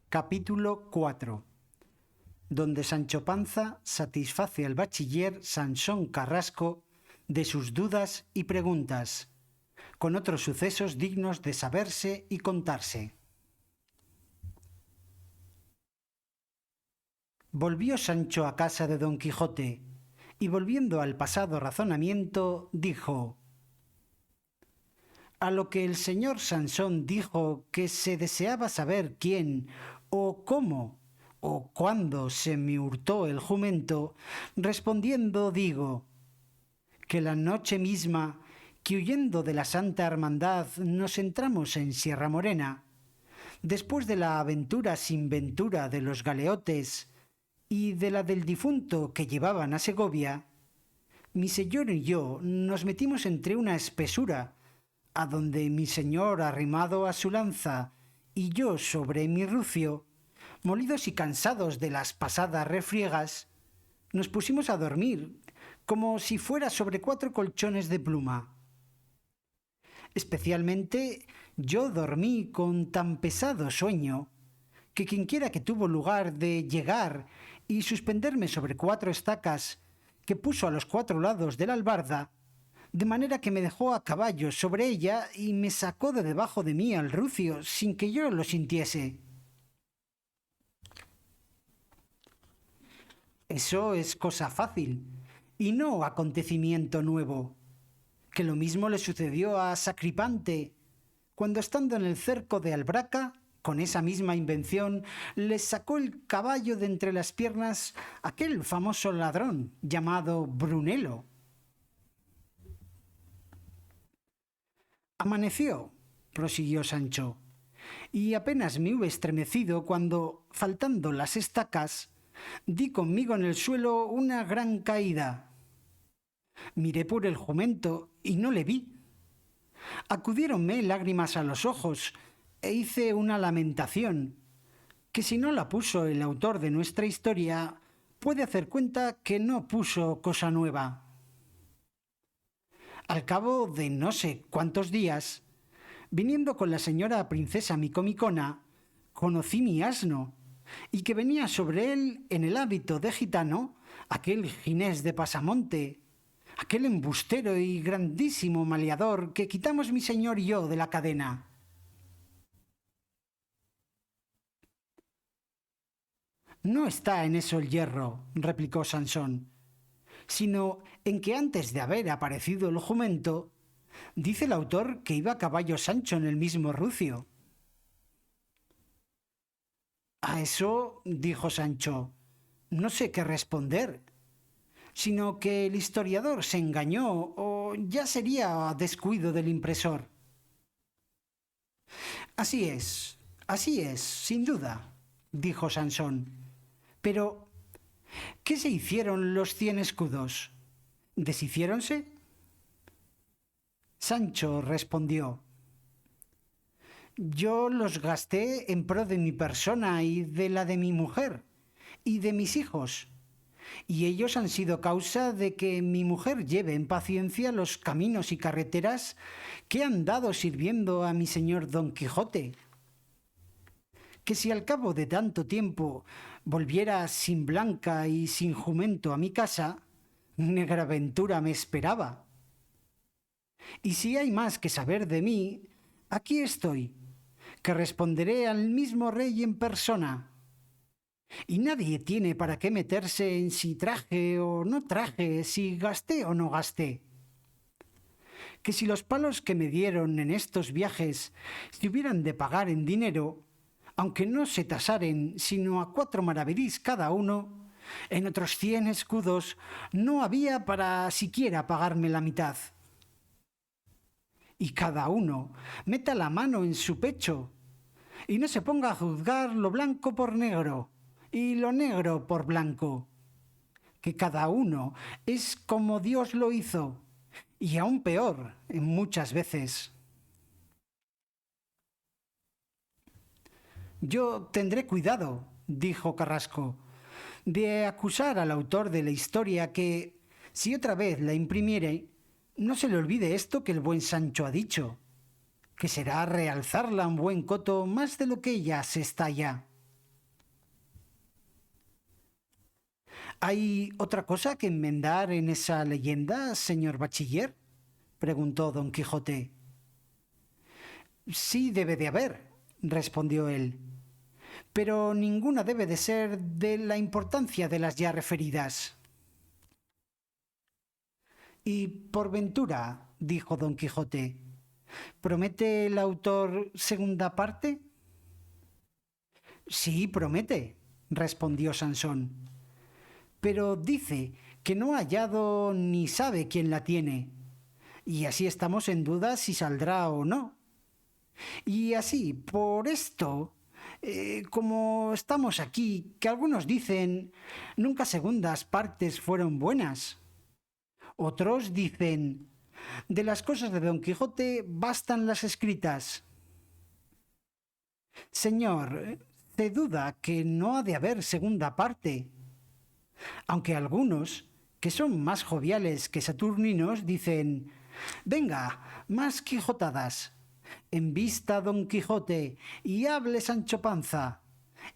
Speaker 1: Capítulo 4, donde Sancho Panza satisface al bachiller Sansón Carrasco de sus dudas y preguntas, con otros sucesos dignos de saberse y contarse. Volvió Sancho a casa de don Quijote, y volviendo al pasado razonamiento, dijo: A lo que el señor Sansón dijo que se deseaba saber quién, o cómo, o cuándo se me hurtó el jumento, respondiendo digo, que la noche misma que huyendo de la Santa Hermandad nos entramos en Sierra Morena, después de la aventura sin ventura de los galeotes y de la del difunto que llevaban a Segovia, mi señor y yo nos metimos entre una espesura, a donde mi señor arrimado a su lanza y yo sobre mi rucio, molidos y cansados de las pasadas refriegas, nos pusimos a dormir como si fuera sobre 4 colchones de pluma. Especialmente yo dormí con tan pesado sueño que quienquiera que tuvo lugar de llegar y suspenderme sobre 4 estacas que puso a los 4 lados de la albarda, de manera que me dejó a caballo sobre ella y me sacó de debajo de mí al rucio sin que yo lo sintiese. Eso es cosa fácil, y no acontecimiento nuevo, que lo mismo le sucedió a Sacripante, cuando estando en el cerco de Albraca, con esa misma invención, le sacó el caballo de entre las piernas aquel famoso ladrón llamado Brunello. Amaneció, prosiguió Sancho, y apenas me hube estremecido cuando, faltando las estacas, di conmigo en el suelo una gran caída. Miré por el jumento y no le vi. Acudiéronme lágrimas a los ojos e hice una lamentación, que si no la puso el autor de nuestra historia, puede hacer cuenta que no puso cosa nueva. Al cabo de no sé cuántos días, viniendo con la señora princesa Micomicona, conocí mi asno, y que venía sobre él en el hábito de gitano aquel Ginés de Pasamonte, aquel embustero y grandísimo maleador que quitamos mi señor y yo de la cadena. No está en eso el hierro, replicó Sansón, sino en que antes de haber aparecido el jumento, dice el autor que iba a caballo Sancho en el mismo rucio. A eso, dijo Sancho, no sé qué responder, sino que el historiador se engañó o ya sería descuido del impresor. Así es, sin duda, dijo Sansón. Pero, ¿qué se hicieron los 100 escudos? ¿Deshiciéronse? Sancho respondió: yo los gasté en pro de mi persona y de la de mi mujer y de mis hijos, y ellos han sido causa de que mi mujer lleve en paciencia los caminos y carreteras que han dado sirviendo a mi señor Don Quijote. Que si al cabo de tanto tiempo volviera sin blanca y sin jumento a mi casa, negra ventura me esperaba. Y si hay más que saber de mí, aquí estoy, que responderé al mismo rey en persona. Y nadie tiene para qué meterse en si traje o no traje, si gasté o no gasté. Que si los palos que me dieron en estos viajes se hubieran de pagar en dinero, aunque no se tasaren sino a 4 maravedís cada uno, en otros 100 escudos no había para siquiera pagarme la mitad. Y cada uno meta la mano en su pecho y no se ponga a juzgar lo blanco por negro y lo negro por blanco, que cada uno es como Dios lo hizo, y aún peor en muchas veces. Yo tendré cuidado, dijo Carrasco, de acusar al autor de la historia que, si otra vez la imprimiere, no se le olvide esto que el buen Sancho ha dicho, que será realzarla un buen coto más de lo que ella se está ya. ¿Hay otra cosa que enmendar en esa leyenda, señor bachiller?, preguntó don Quijote. Sí debe de haber, respondió él, pero ninguna debe de ser de la importancia de las ya referidas. Y por ventura, dijo don Quijote, ¿promete el autor segunda parte? Sí, promete, respondió Sansón, pero dice que no ha hallado ni sabe quién la tiene, y así estamos en duda si saldrá o no. Y así, por esto, como estamos aquí, que algunos dicen nunca segundas partes fueron buenas. Otros dicen de las cosas de Don Quijote bastan las escritas. Señor, se duda que no ha de haber segunda parte, aunque algunos, que son más joviales que saturninos, dicen, venga, más quijotadas, envista Don Quijote y hable Sancho Panza,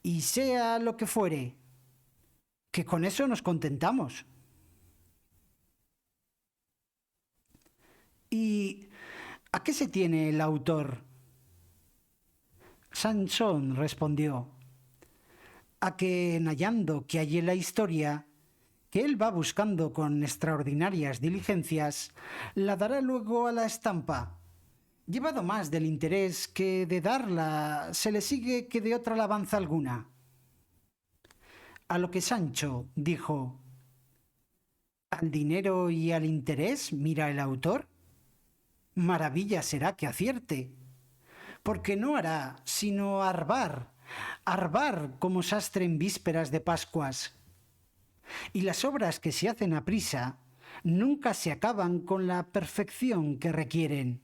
Speaker 1: y sea lo que fuere, que con eso nos contentamos. ¿Y a qué se tiene el autor? Sansón respondió, a que en hallando que hay en la historia, que él va buscando con extraordinarias diligencias, la dará luego a la estampa. Llevado más del interés que de darla, se le sigue que de otra alabanza alguna. A lo que Sancho dijo, ¿al dinero y al interés mira el autor? Maravilla será que acierte, porque no hará sino arbar como sastre en vísperas de Pascuas. Y las obras que se hacen a prisa nunca se acaban con la perfección que requieren.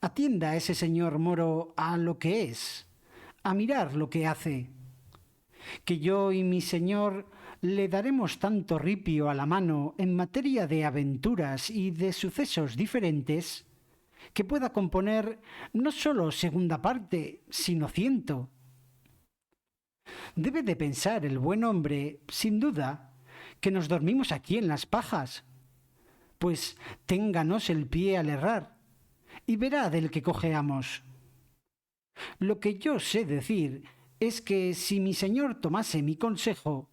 Speaker 1: Atienda ese señor moro a lo que es, a mirar lo que hace, que yo y mi señor le daremos tanto ripio a la mano en materia de aventuras y de sucesos diferentes, que pueda componer no sólo segunda parte, sino 100. Debe de pensar el buen hombre, sin duda, que nos dormimos aquí en las pajas, pues ténganos el pie al errar, y verá del que cojeamos. Lo que yo sé decir es que si mi señor tomase mi consejo,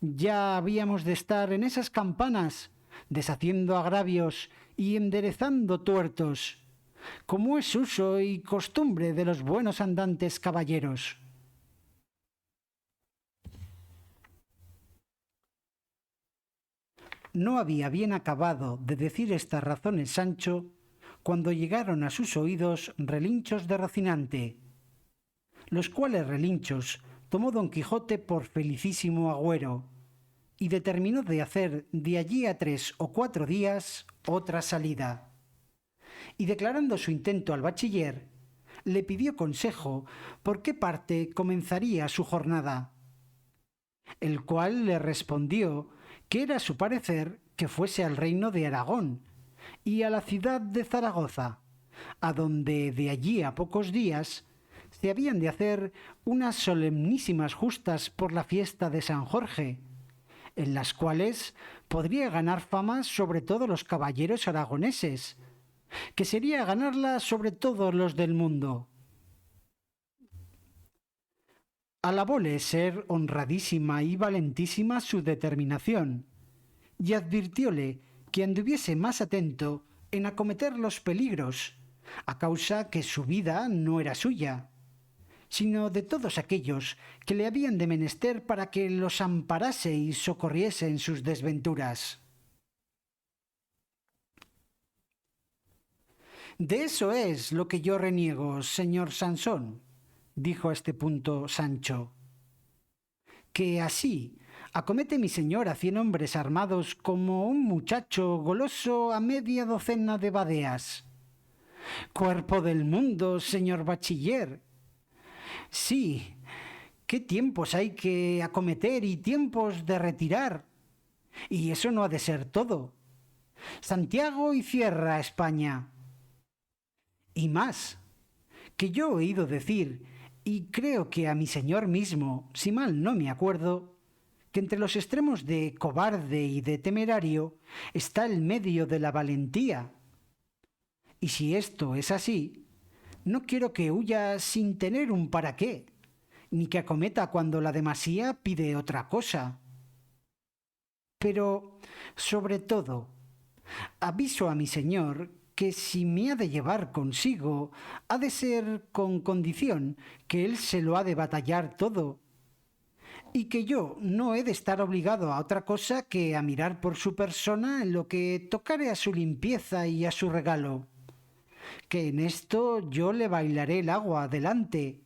Speaker 1: ya habíamos de estar en esas campanas, deshaciendo agravios y enderezando tuertos, como es uso y costumbre de los buenos andantes caballeros. No había bien acabado de decir estas razones Sancho cuando llegaron a sus oídos relinchos de Rocinante, los cuales relinchos tomó Don Quijote por felicísimo agüero, y determinó de hacer de allí a 3 o 4 días otra salida. Y declarando su intento al bachiller, le pidió consejo por qué parte comenzaría su jornada, el cual le respondió que era su parecer que fuese al reino de Aragón y a la ciudad de Zaragoza, a donde de allí a pocos días se habían de hacer unas solemnísimas justas por la fiesta de San Jorge, en las cuales podría ganar fama sobre todos los caballeros aragoneses, que sería ganarla sobre todos los del mundo. Alabóle ser honradísima y valentísima su determinación, y advirtióle que anduviese más atento en acometer los peligros, a causa que su vida no era suya, sino de todos aquellos que le habían de menester para que los amparase y socorriese en sus desventuras. De eso es lo que yo reniego, señor Sansón, dijo a este punto Sancho, que así acomete mi señor a 100 hombres armados como un muchacho goloso a media docena de badeas. Cuerpo del mundo, señor bachiller. Sí, qué tiempos hay que acometer y tiempos de retirar. Y eso no ha de ser todo. Santiago y cierra España. Y más, que yo he oído decir, y creo que a mi señor mismo, si mal no me acuerdo, que entre los extremos de cobarde y de temerario está el medio de la valentía. Y si esto es así, no quiero que huya sin tener un para qué, ni que acometa cuando la demasía pide otra cosa. Pero, sobre todo, aviso a mi señor que si me ha de llevar consigo, ha de ser con condición que él se lo ha de batallar todo, y que yo no he de estar obligado a otra cosa que a mirar por su persona en lo que tocare a su limpieza y a su regalo, que en esto yo le bailaré el agua adelante.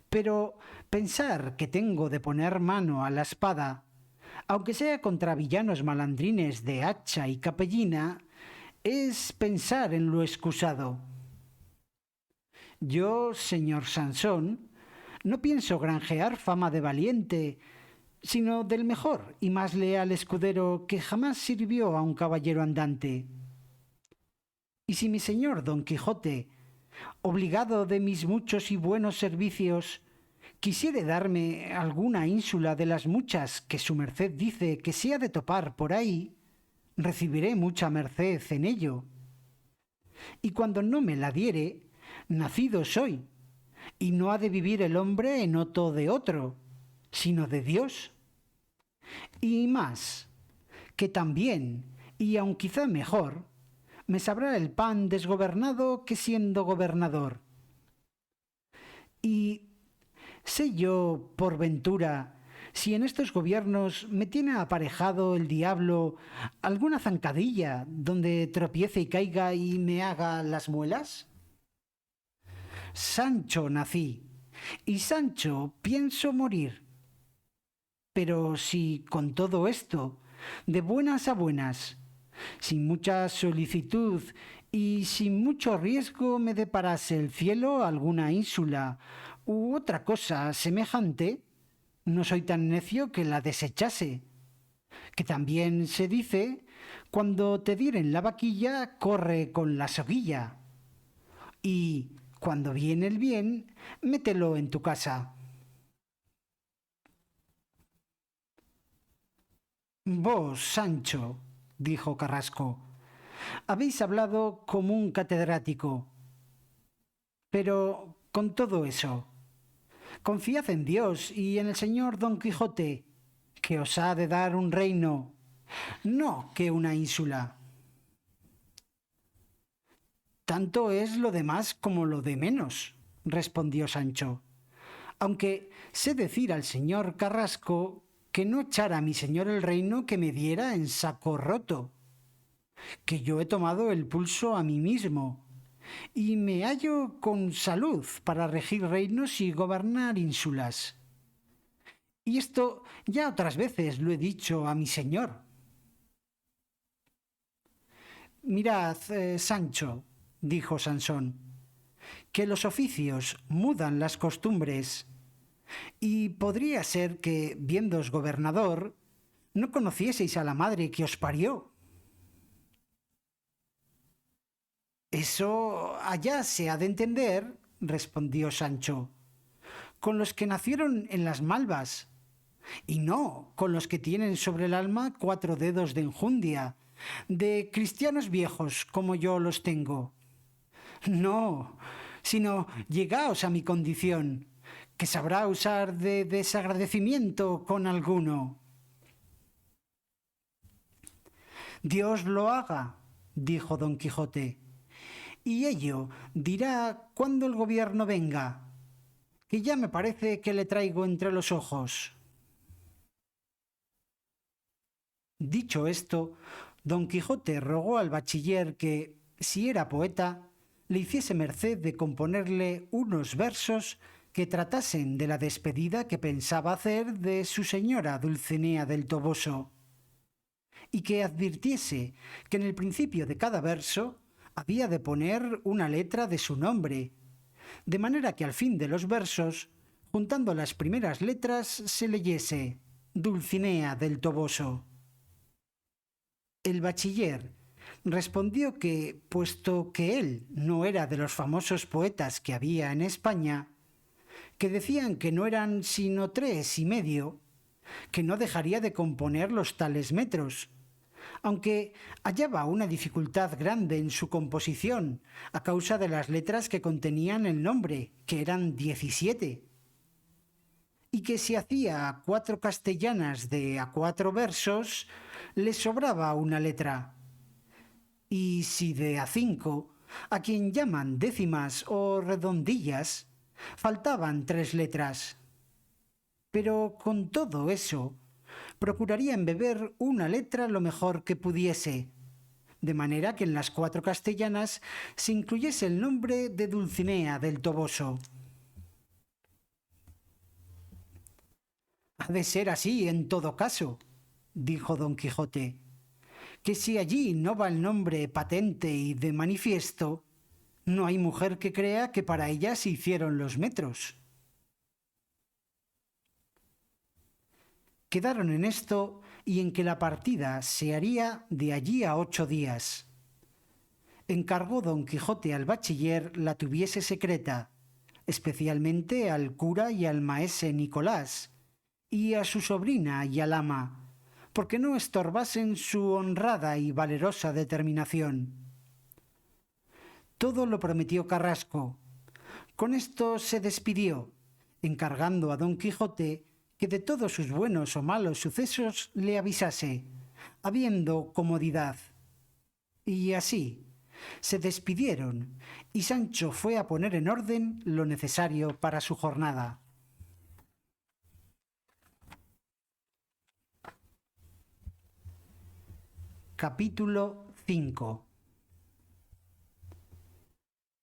Speaker 1: Pero pensar que tengo de poner mano a la espada, aunque sea contra villanos malandrines de hacha y capellina, es pensar en lo excusado. Yo, señor Sansón, no pienso granjear fama de valiente, sino del mejor y más leal escudero que jamás sirvió a un caballero andante. Y si mi señor Don Quijote, obligado de mis muchos y buenos servicios, quisiere darme alguna ínsula de las muchas que su merced dice que se ha de topar por ahí, recibiré mucha merced en ello. Y cuando no me la diere, nacido soy, y no ha de vivir el hombre en otro de otro, sino de Dios. Y más, que también, y aun quizá mejor, me sabrá el pan desgobernado que siendo gobernador. Y sé yo, por ventura, si en estos gobiernos me tiene aparejado el diablo alguna zancadilla donde tropiece y caiga y me haga las muelas. Sancho nací, y Sancho pienso morir. Pero si con todo esto, de buenas a buenas, sin mucha solicitud y sin mucho riesgo me deparase el cielo alguna ínsula u otra cosa semejante, no soy tan necio que la desechase, que también se dice, cuando te dieren la vaquilla, corre con la soguilla, y cuando viene el bien, mételo en tu casa. Vos, Sancho, dijo Carrasco, habéis hablado como un catedrático. Pero, con todo eso, confiad en Dios y en el señor Don Quijote, que os ha de dar un reino, no que una ínsula. Tanto es lo de más como lo de menos, respondió Sancho, aunque sé decir al señor Carrasco que no echara a mi señor el reino que me diera en saco roto, que yo he tomado el pulso a mí mismo, y me hallo con salud para regir reinos y gobernar ínsulas. Y esto ya otras veces lo he dicho a mi señor. Mirad, Sancho, dijo Sansón, que los oficios mudan las costumbres, y podría ser que, viéndoos gobernador, no conocieseis a la madre que os parió. Eso allá se ha de entender, respondió Sancho, con los que nacieron en las malvas, y no con los que tienen sobre el alma 4 dedos de enjundia, de cristianos viejos como yo los tengo. No, sino llegaos a mi condición, que sabrá usar de desagradecimiento con alguno. Dios lo haga, dijo don Quijote, y ello dirá cuando el gobierno venga, que ya me parece que le traigo entre los ojos. Dicho esto, don Quijote rogó al bachiller que, si era poeta, le hiciese merced de componerle unos versos que tratasen de la despedida que pensaba hacer de su señora Dulcinea del Toboso, y que advirtiese que en el principio de cada verso había de poner una letra de su nombre, de manera que al fin de los versos, juntando las primeras letras, se leyese Dulcinea del Toboso. El bachiller respondió que, puesto que él no era de los famosos poetas que había en España, que decían que no eran sino 3 y medio, que no dejaría de componer los tales metros, aunque hallaba una dificultad grande en su composición a causa de las letras que contenían el nombre, que eran 17, y que si hacía 4 castellanas de a 4 versos, le sobraba una letra, y si de a 5, a quien llaman décimas o redondillas, faltaban 3 letras. pero con todo eso, procuraría embeber una letra lo mejor que pudiese, de manera que en las 4 castellanas se incluyese el nombre de Dulcinea del Toboso. Ha de ser así en todo caso, dijo don Quijote, que si allí no va el nombre patente y de manifiesto, no hay mujer que crea que para ella se hicieron los metros. Quedaron en esto y en que la partida se haría de allí a 8 días. Encargó don Quijote al bachiller la tuviese secreta, especialmente al cura y al maese Nicolás, y a su sobrina y al ama, porque no estorbasen su honrada y valerosa determinación. Todo lo prometió Carrasco. Con esto se despidió, encargando a don Quijote que de todos sus buenos o malos sucesos le avisase, habiendo comodidad. Y así se despidieron, y Sancho fue a poner en orden lo necesario para su jornada. Capítulo 5.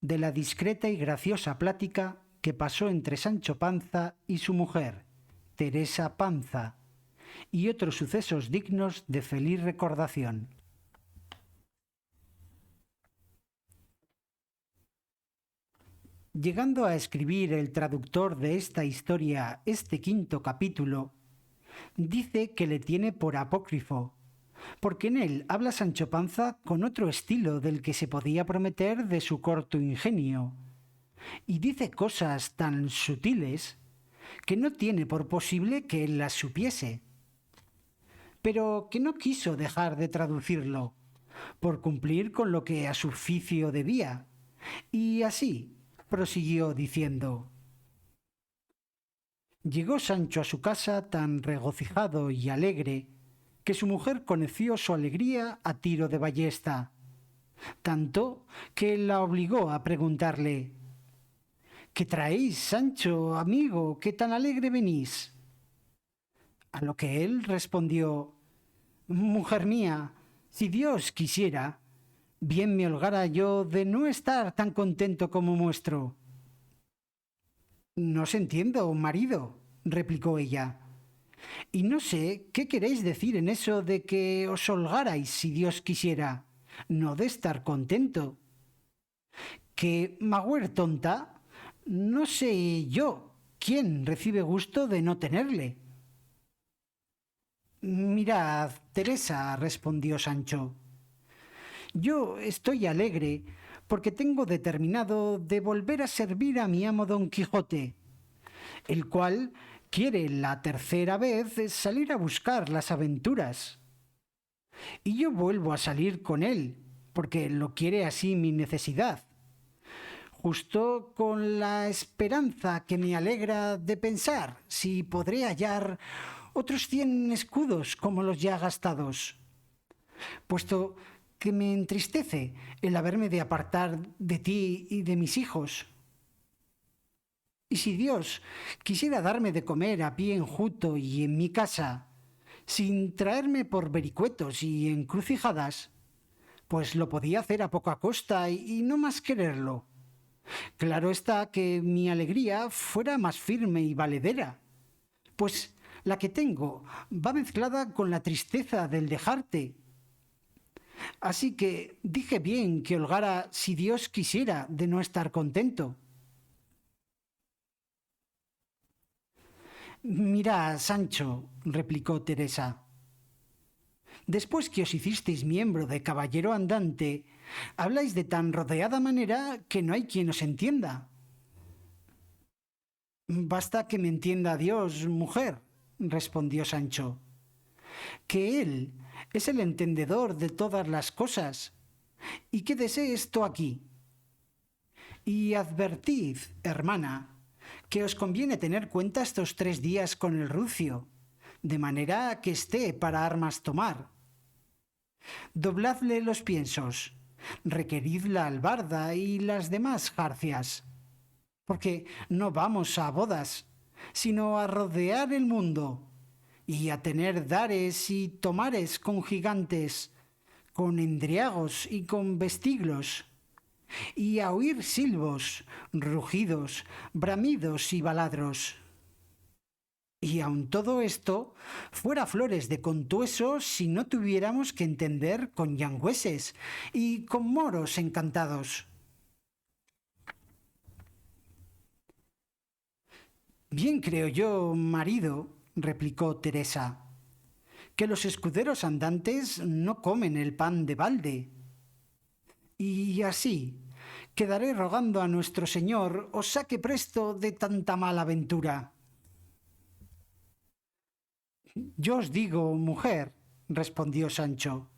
Speaker 1: De la discreta y graciosa plática que pasó entre Sancho Panza y su mujer, Teresa Panza, y otros sucesos dignos de feliz recordación. Llegando a escribir el traductor de esta historia este 5.º capítulo, dice que le tiene por apócrifo, porque en él habla Sancho Panza con otro estilo del que se podía prometer de su corto ingenio, y dice cosas tan sutiles que no tiene por posible que él las supiese, pero que no quiso dejar de traducirlo, por cumplir con lo que a su oficio debía, y así prosiguió diciendo: Llegó Sancho a su casa tan regocijado y alegre que su mujer conoció su alegría a tiro de ballesta, tanto que la obligó a preguntarle: ¿Qué traéis, Sancho, amigo, que tan alegre venís? A lo que él respondió: Mujer mía, si Dios quisiera, bien me holgara yo de no estar tan contento como muestro. No os entiendo, marido, replicó ella, y no sé qué queréis decir en eso de que os holgarais si Dios quisiera, no de estar contento. Que, magüer tonta, no sé yo quién recibe gusto de no tenerle. Mirad, Teresa, respondió Sancho, yo estoy alegre porque tengo determinado de volver a servir a mi amo don Quijote, el cual quiere la 3.ª vez salir a buscar las aventuras. Y yo vuelvo a salir con él, porque lo quiere así mi necesidad, justo con la esperanza que me alegra de pensar si podré hallar otros 100 escudos como los ya gastados, puesto que me entristece el haberme de apartar de ti y de mis hijos. Y si Dios quisiera darme de comer a pie enjuto y en mi casa, sin traerme por vericuetos y encrucijadas, pues lo podía hacer a poca costa y no más quererlo. Claro está que mi alegría fuera más firme y valedera, pues la que tengo va mezclada con la tristeza del dejarte. Así que dije bien que holgara si Dios quisiera de no estar contento. Mira, Sancho, replicó Teresa, después que os hicisteis miembro de caballero andante, habláis de tan rodeada manera que no hay quien os entienda. Basta que me entienda Dios, mujer, respondió Sancho, que Él es el entendedor de todas las cosas, y quédese esto aquí. Y advertid, hermana, que os conviene tener cuenta estos 3 días con el rucio, de manera que esté para armas tomar. Dobladle los piensos, requerid la albarda y las demás jarcias, porque no vamos a bodas, sino a rodear el mundo y a tener dares y tomares con gigantes, con endriagos y con vestiglos, y a oír silbos, rugidos, bramidos y baladros. Y aun todo esto fuera flores de contueso si no tuviéramos que entender con yangüeses y con moros encantados. Bien creo yo, marido, replicó Teresa, que los escuderos andantes no comen el pan de balde. Y así quedaré rogando a nuestro Señor os saque presto de tanta mala aventura. Yo os digo, mujer, respondió Sancho,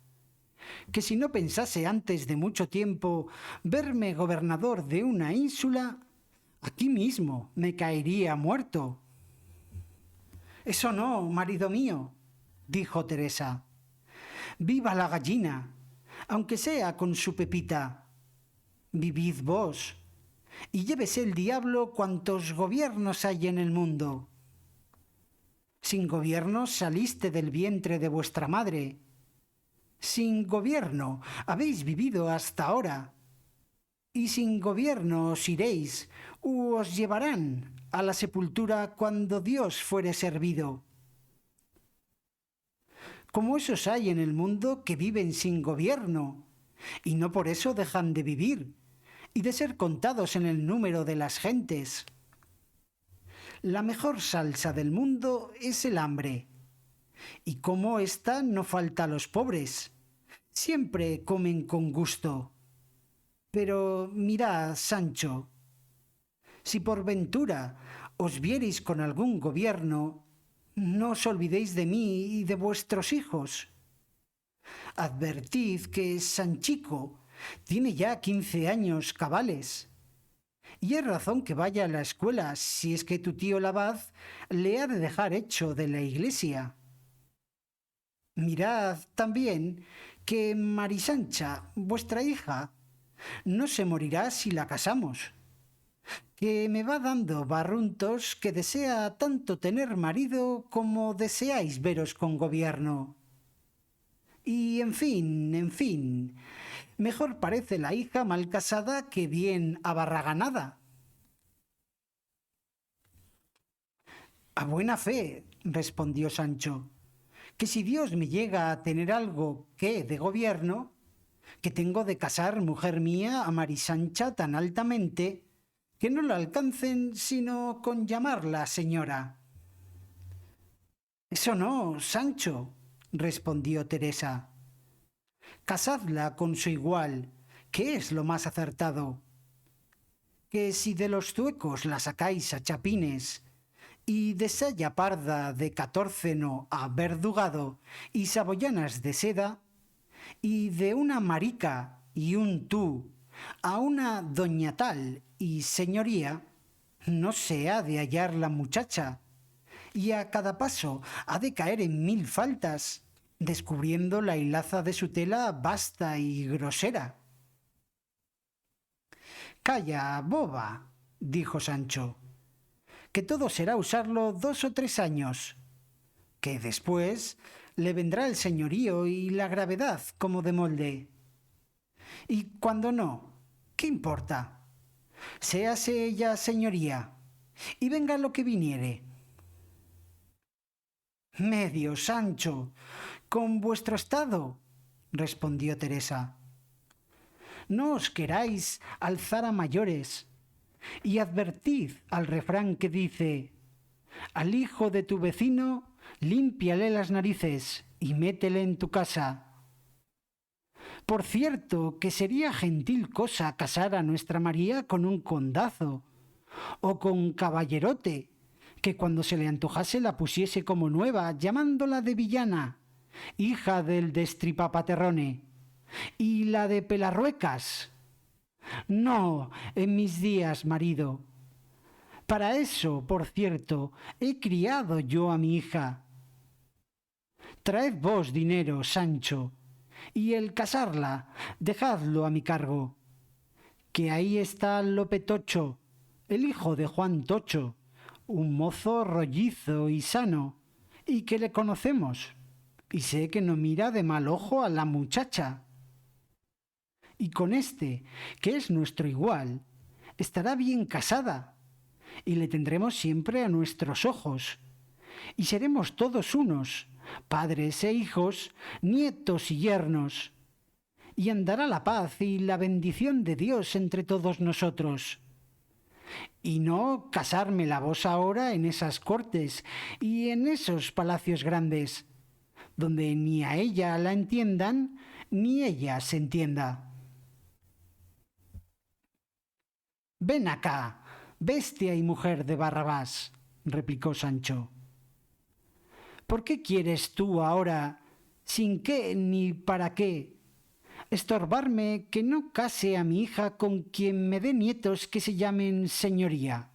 Speaker 1: que si no pensase antes de mucho tiempo verme gobernador de una ínsula, aquí mismo me caería muerto. Eso no, marido mío, dijo Teresa. Viva la gallina, aunque sea con su pepita. Vivid vos, y llévese el diablo cuantos gobiernos hay en el mundo. Sin gobierno saliste del vientre de vuestra madre. Sin gobierno habéis vivido hasta ahora. Y sin gobierno os iréis, u os llevarán a la sepultura cuando Dios fuere servido. Como esos hay en el mundo que viven sin gobierno, y no por eso dejan de vivir, y de ser contados en el número de las gentes. La mejor salsa del mundo es el hambre, y como ésta no falta a los pobres, siempre comen con gusto. Pero mirad, Sancho, si por ventura os viereis con algún gobierno, no os olvidéis de mí y de vuestros hijos. Advertid que Sanchico tiene ya 15 años cabales, y es razón que vaya a la escuela si es que tu tío el abad le ha de dejar hecho de la iglesia. Mirad también que Marisancha, vuestra hija, no se morirá si la casamos, que me va dando barruntos que desea tanto tener marido como deseáis veros con gobierno. Y en fin, mejor parece la hija mal casada que bien abarraganada. A buena fe, respondió Sancho, que si Dios me llega a tener algo que de gobierno, que tengo de casar, mujer mía, a Marisancha tan altamente, que no la alcancen sino con llamarla señora. Eso no, Sancho, respondió Teresa. Casadla con su igual, que es lo más acertado. Que si de los zuecos la sacáis a chapines, y de saya parda de catórceno a verdugado y saboyanas de seda, y de una marica y un tú a una doña tal y señoría, no se ha de hallar la muchacha, y a cada paso ha de caer en 1000 faltas, descubriendo la hilaza de su tela vasta y grosera. Calla, boba, dijo Sancho, que todo será usarlo 2 o 3 años, que después le vendrá el señorío y la gravedad como de molde. Y cuando no, ¿qué importa? Séase ella señoría, y venga lo que viniere. Medio, Sancho, con vuestro estado, respondió Teresa. No os queráis alzar a mayores, y advertid al refrán que dice, al hijo de tu vecino, límpiale las narices y métele en tu casa. Por cierto, que sería gentil cosa casar a nuestra María con un condazo, o con caballerote, que cuando se le antojase la pusiese como nueva, llamándola de villana, hija del destripapaterrone, y la de Pelarruecas. No, en mis días, marido. Para eso, por cierto, he criado yo a mi hija. Traed vos dinero, Sancho, y el casarla, dejadlo a mi cargo, que ahí está Lope Tocho, el hijo de Juan Tocho, un mozo rollizo y sano, y que le conocemos, y sé que no mira de mal ojo a la muchacha. Y con este, que es nuestro igual, estará bien casada, y le tendremos siempre a nuestros ojos, y seremos todos unos, padres e hijos, nietos y yernos, y andará la paz y la bendición de Dios entre todos nosotros. Y no casarme la vos ahora en esas cortes y en esos palacios grandes, donde ni a ella la entiendan, ni ella se entienda. Ven acá, bestia y mujer de Barrabás, replicó Sancho. ¿Por qué quieres tú ahora, sin qué ni para qué, estorbarme que no case a mi hija con quien me dé nietos que se llamen señoría?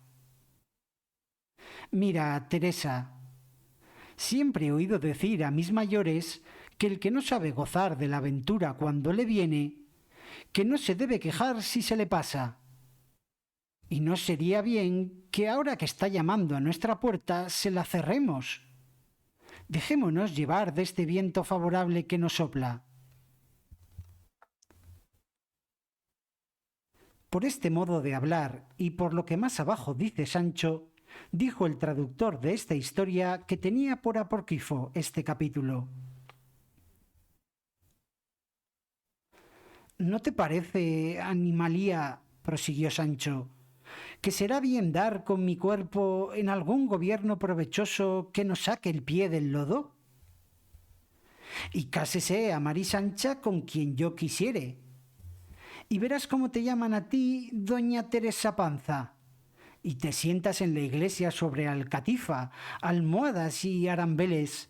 Speaker 1: Mira, Teresa, siempre he oído decir a mis mayores que el que no sabe gozar de la ventura cuando le viene, que no se debe quejar si se le pasa. Y no sería bien que ahora que está llamando a nuestra puerta se la cerremos. Dejémonos llevar de este viento favorable que nos sopla. Por este modo de hablar, y por lo que más abajo dice Sancho, dijo el traductor de esta historia que tenía por apócrifo este capítulo. ¿No te parece, Animalía, prosiguió Sancho, que será bien dar con mi cuerpo en algún gobierno provechoso que nos saque el pie del lodo? Y cásese a Mari Sancha con quien yo quisiere. Y verás cómo te llaman a ti doña Teresa Panza, y te sientas en la iglesia sobre alcatifa, almohadas y arambeles,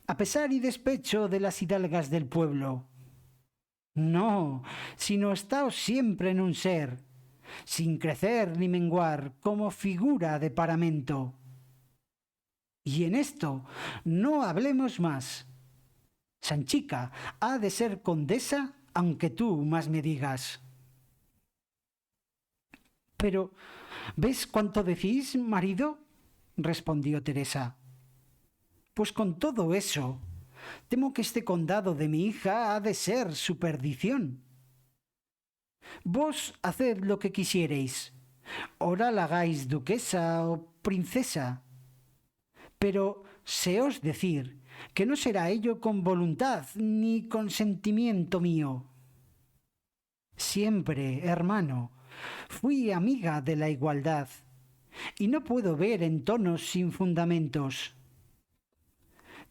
Speaker 1: a pesar y despecho de las hidalgas del pueblo. No, sino estáos siempre en un ser, sin crecer ni menguar, como figura de paramento. Y en esto no hablemos más. Sanchica ha de ser condesa, aunque tú más me digas. Pero, ¿ves cuánto decís, marido? Respondió Teresa. Pues con todo eso, temo que este condado de mi hija ha de ser su perdición. Vos haced lo que quisiereis. Ora la hagáis duquesa o princesa. Pero séos decir que no será ello con voluntad ni consentimiento mío. Siempre, hermano, fui amiga de la igualdad, y no puedo ver en tonos sin fundamentos.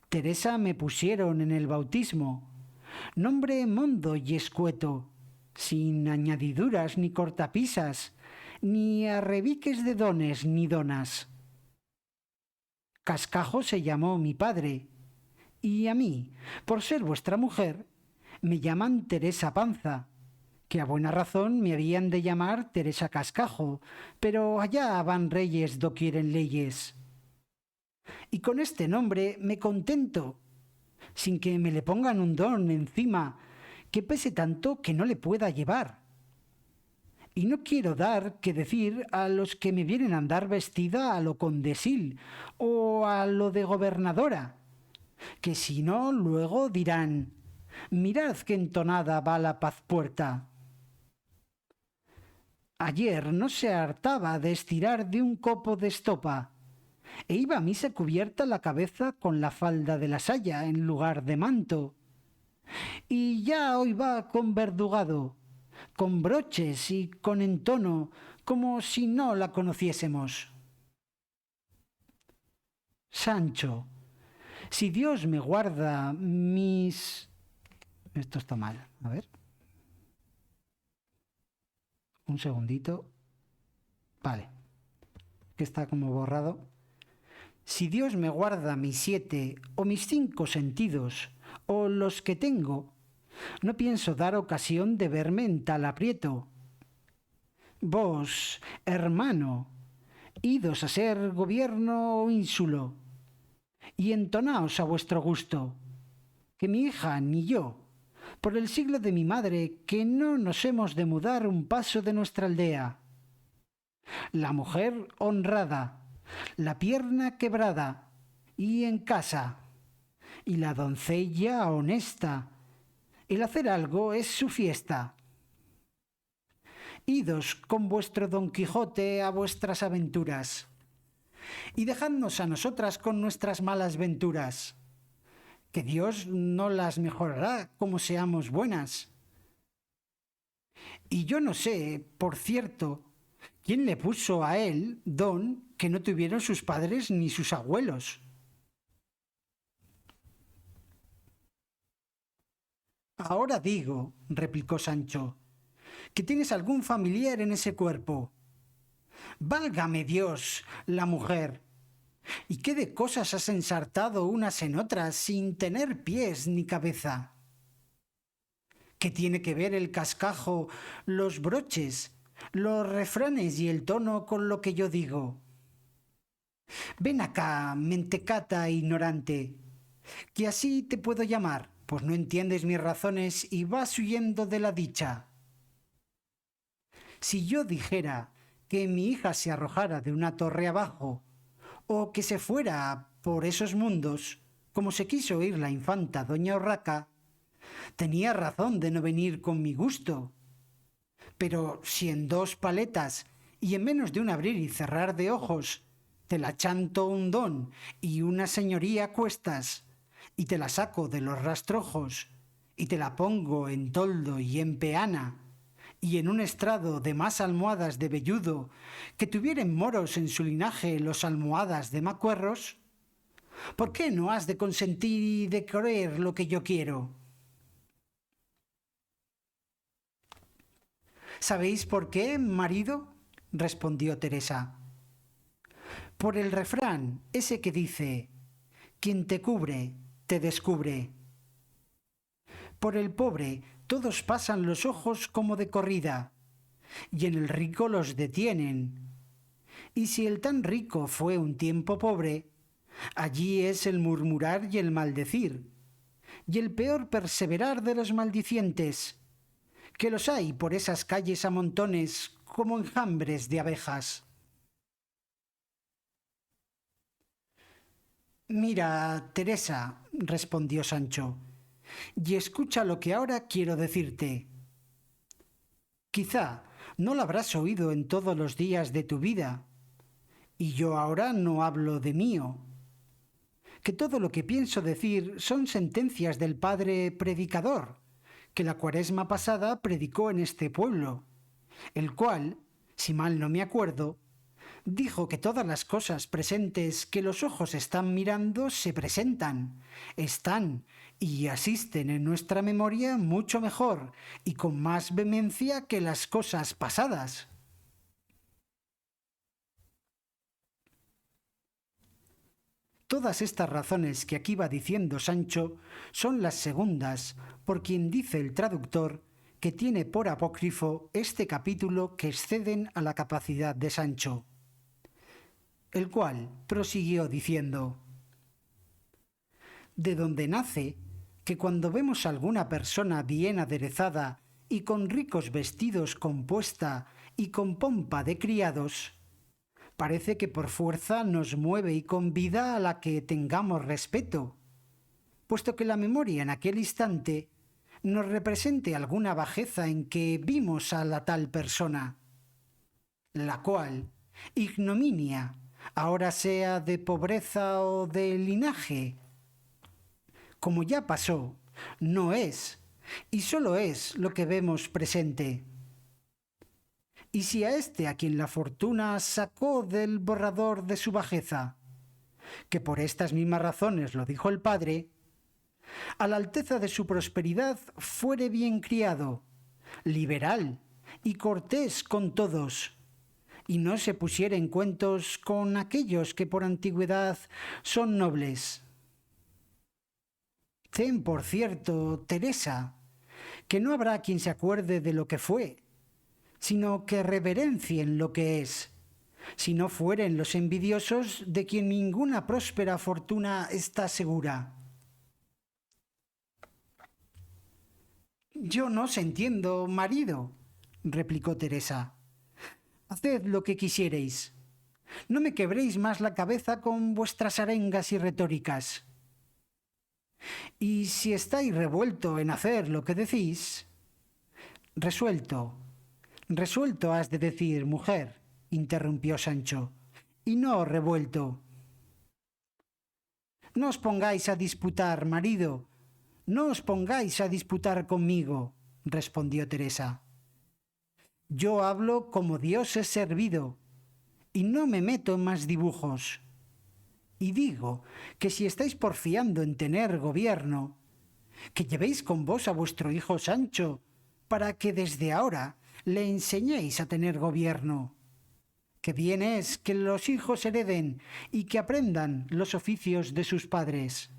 Speaker 1: Teresa me pusieron en el bautismo, nombre mondo y escueto, sin añadiduras ni cortapisas, ni arrebiques de dones ni donas. Cascajo se llamó mi padre, y a mí, por ser vuestra mujer, me llaman Teresa Panza, que a buena razón me habían de llamar Teresa Cascajo, pero allá van reyes do quieren leyes. Y con este nombre me contento, sin que me le pongan un don encima que pese tanto que no le pueda llevar. Y no quiero dar que decir a los que me vienen a andar vestida a lo condesil o a lo de gobernadora, que si no luego dirán, mirad qué entonada va la pazpuerta. Ayer no se hartaba de estirar de un copo de estopa, e iba a misa cubierta la cabeza con la falda de la saya en lugar de manto. Y ya hoy va con verdugado, con broches y con entono, como si no la conociésemos. Sancho, si Dios me guarda mis... Esto está mal, a ver. Un segundito. Vale, que está como borrado. Si Dios me guarda mis 7 o mis 5 sentidos, o los que tengo, no pienso dar ocasión de verme en tal aprieto. Vos, hermano, idos a ser gobierno o ínsulo, y entonaos a vuestro gusto, que mi hija ni yo, por el siglo de mi madre, que no nos hemos de mudar un paso de nuestra aldea. La mujer honrada, la pierna quebrada y en casa, y la doncella honesta. El hacer algo es su fiesta. Idos con vuestro Don Quijote a vuestras aventuras, y dejadnos a nosotras con nuestras malas venturas, que Dios no las mejorará como seamos buenas. Y yo no sé, por cierto, quién le puso a él don que no tuvieron sus padres ni sus abuelos. Ahora digo, replicó Sancho, que tienes algún familiar en ese cuerpo. Válgame Dios, la mujer. ¿Y qué de cosas has ensartado unas en otras sin tener pies ni cabeza? ¿Qué tiene que ver el cascajo, los broches, los refranes y el tono con lo que yo digo? Ven acá, mentecata ignorante, que así te puedo llamar, pues no entiendes mis razones y vas huyendo de la dicha. Si yo dijera que mi hija se arrojara de una torre abajo, o que se fuera por esos mundos, como se quiso ir la infanta doña Urraca, tenía razón de no venir con mi gusto. Pero si en 2 paletas y en menos de un abrir y cerrar de ojos te la chanto un don y una señoría a cuestas, y te la saco de los rastrojos, y te la pongo en toldo y en peana, y en un estrado de más almohadas de velludo que tuvieren moros en su linaje los almohadas de macuerros, ¿por qué no has de consentir y de creer lo que yo quiero? ¿Sabéis por qué, marido? Respondió Teresa. Por el refrán ese que dice, quien te cubre, te descubre. Por el pobre todos pasan los ojos como de corrida, y en el rico los detienen. Y si el tan rico fue un tiempo pobre, allí es el murmurar y el maldecir, y el peor perseverar de los maldicientes, que los hay por esas calles a montones como enjambres de abejas. Mira, Teresa, respondió Sancho, y escucha lo que ahora quiero decirte. Quizá no lo habrás oído en todos los días de tu vida, y yo ahora no hablo de mío, que todo lo que pienso decir son sentencias del padre predicador, que la cuaresma pasada predicó en este pueblo, el cual, si mal no me acuerdo, dijo que todas las cosas presentes que los ojos están mirando se presentan, están y asisten en nuestra memoria mucho mejor y con más vehemencia que las cosas pasadas. Todas estas razones que aquí va diciendo Sancho son las segundas, por quien dice el traductor que tiene por apócrifo este capítulo que exceden a la capacidad de Sancho, el cual prosiguió diciendo: de donde nace que cuando vemos alguna persona bien aderezada y con ricos vestidos compuesta y con pompa de criados, parece que por fuerza nos mueve y convida a la que tengamos respeto, puesto que la memoria en aquel instante nos represente alguna bajeza en que vimos a la tal persona, la cual ignominia, ahora sea de pobreza o de linaje, como ya pasó, no es, y solo es lo que vemos presente. Y si a este a quien la fortuna sacó del borrador de su bajeza, que por estas mismas razones lo dijo el padre, a la alteza de su prosperidad fuere bien criado, liberal y cortés con todos, y no se pusiera en cuentos con aquellos que por antigüedad son nobles. Ten por cierto, Teresa, que no habrá quien se acuerde de lo que fue, sino que reverencien lo que es, si no fueren los envidiosos de quien ninguna próspera fortuna está segura. Yo no os entiendo, marido, replicó Teresa. Haced lo que quisiereis, No me quebréis más la cabeza con vuestras arengas y retóricas. Y si estáis revuelto en hacer lo que decís, resuelto, resuelto has de decir, mujer, interrumpió Sancho, y no revuelto. No os pongáis a disputar, marido, no os pongáis a disputar conmigo, respondió Teresa. Yo hablo como Dios es servido, y no me meto en más dibujos. Y digo que si estáis porfiando en tener gobierno, que llevéis con vos a vuestro hijo Sancho, para que desde ahora le enseñéis a tener gobierno. Que bien es que los hijos hereden y que aprendan los oficios de sus padres.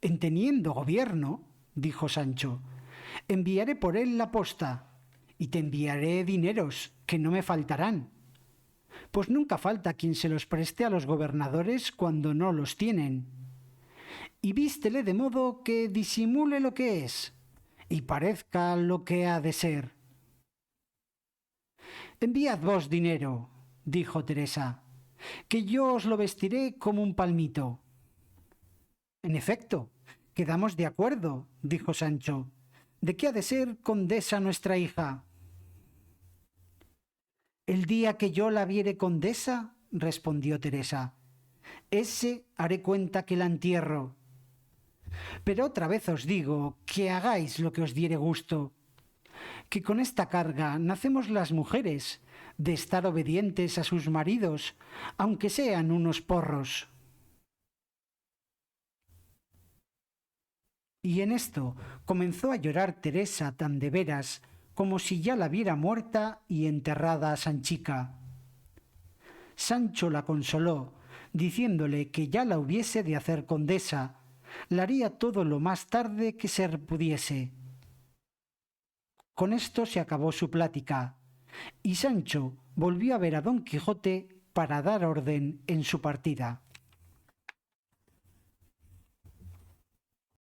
Speaker 1: En teniendo gobierno, dijo Sancho, enviaré por él la posta y te enviaré dineros que no me faltarán, pues nunca falta quien se los preste a los gobernadores cuando no los tienen. Y vístele de modo que disimule lo que es y parezca lo que ha de ser. Enviad vos dinero, dijo Teresa, que yo os lo vestiré como un palmito. En efecto, quedamos de acuerdo, dijo Sancho. ¿De qué ha de ser condesa nuestra hija? El día que yo la viere condesa, respondió Teresa, ese haré cuenta que la entierro. Pero otra vez os digo que hagáis lo que os diere gusto, que con esta carga nacemos las mujeres, de estar obedientes a sus maridos, aunque sean unos porros. Y en esto comenzó a llorar Teresa tan de veras como si ya la viera muerta y enterrada a Sanchica. Sancho la consoló, diciéndole que ya la hubiese de hacer condesa, la haría todo lo más tarde que se pudiese. Con esto se acabó su plática, y Sancho volvió a ver a Don Quijote para dar orden en su partida.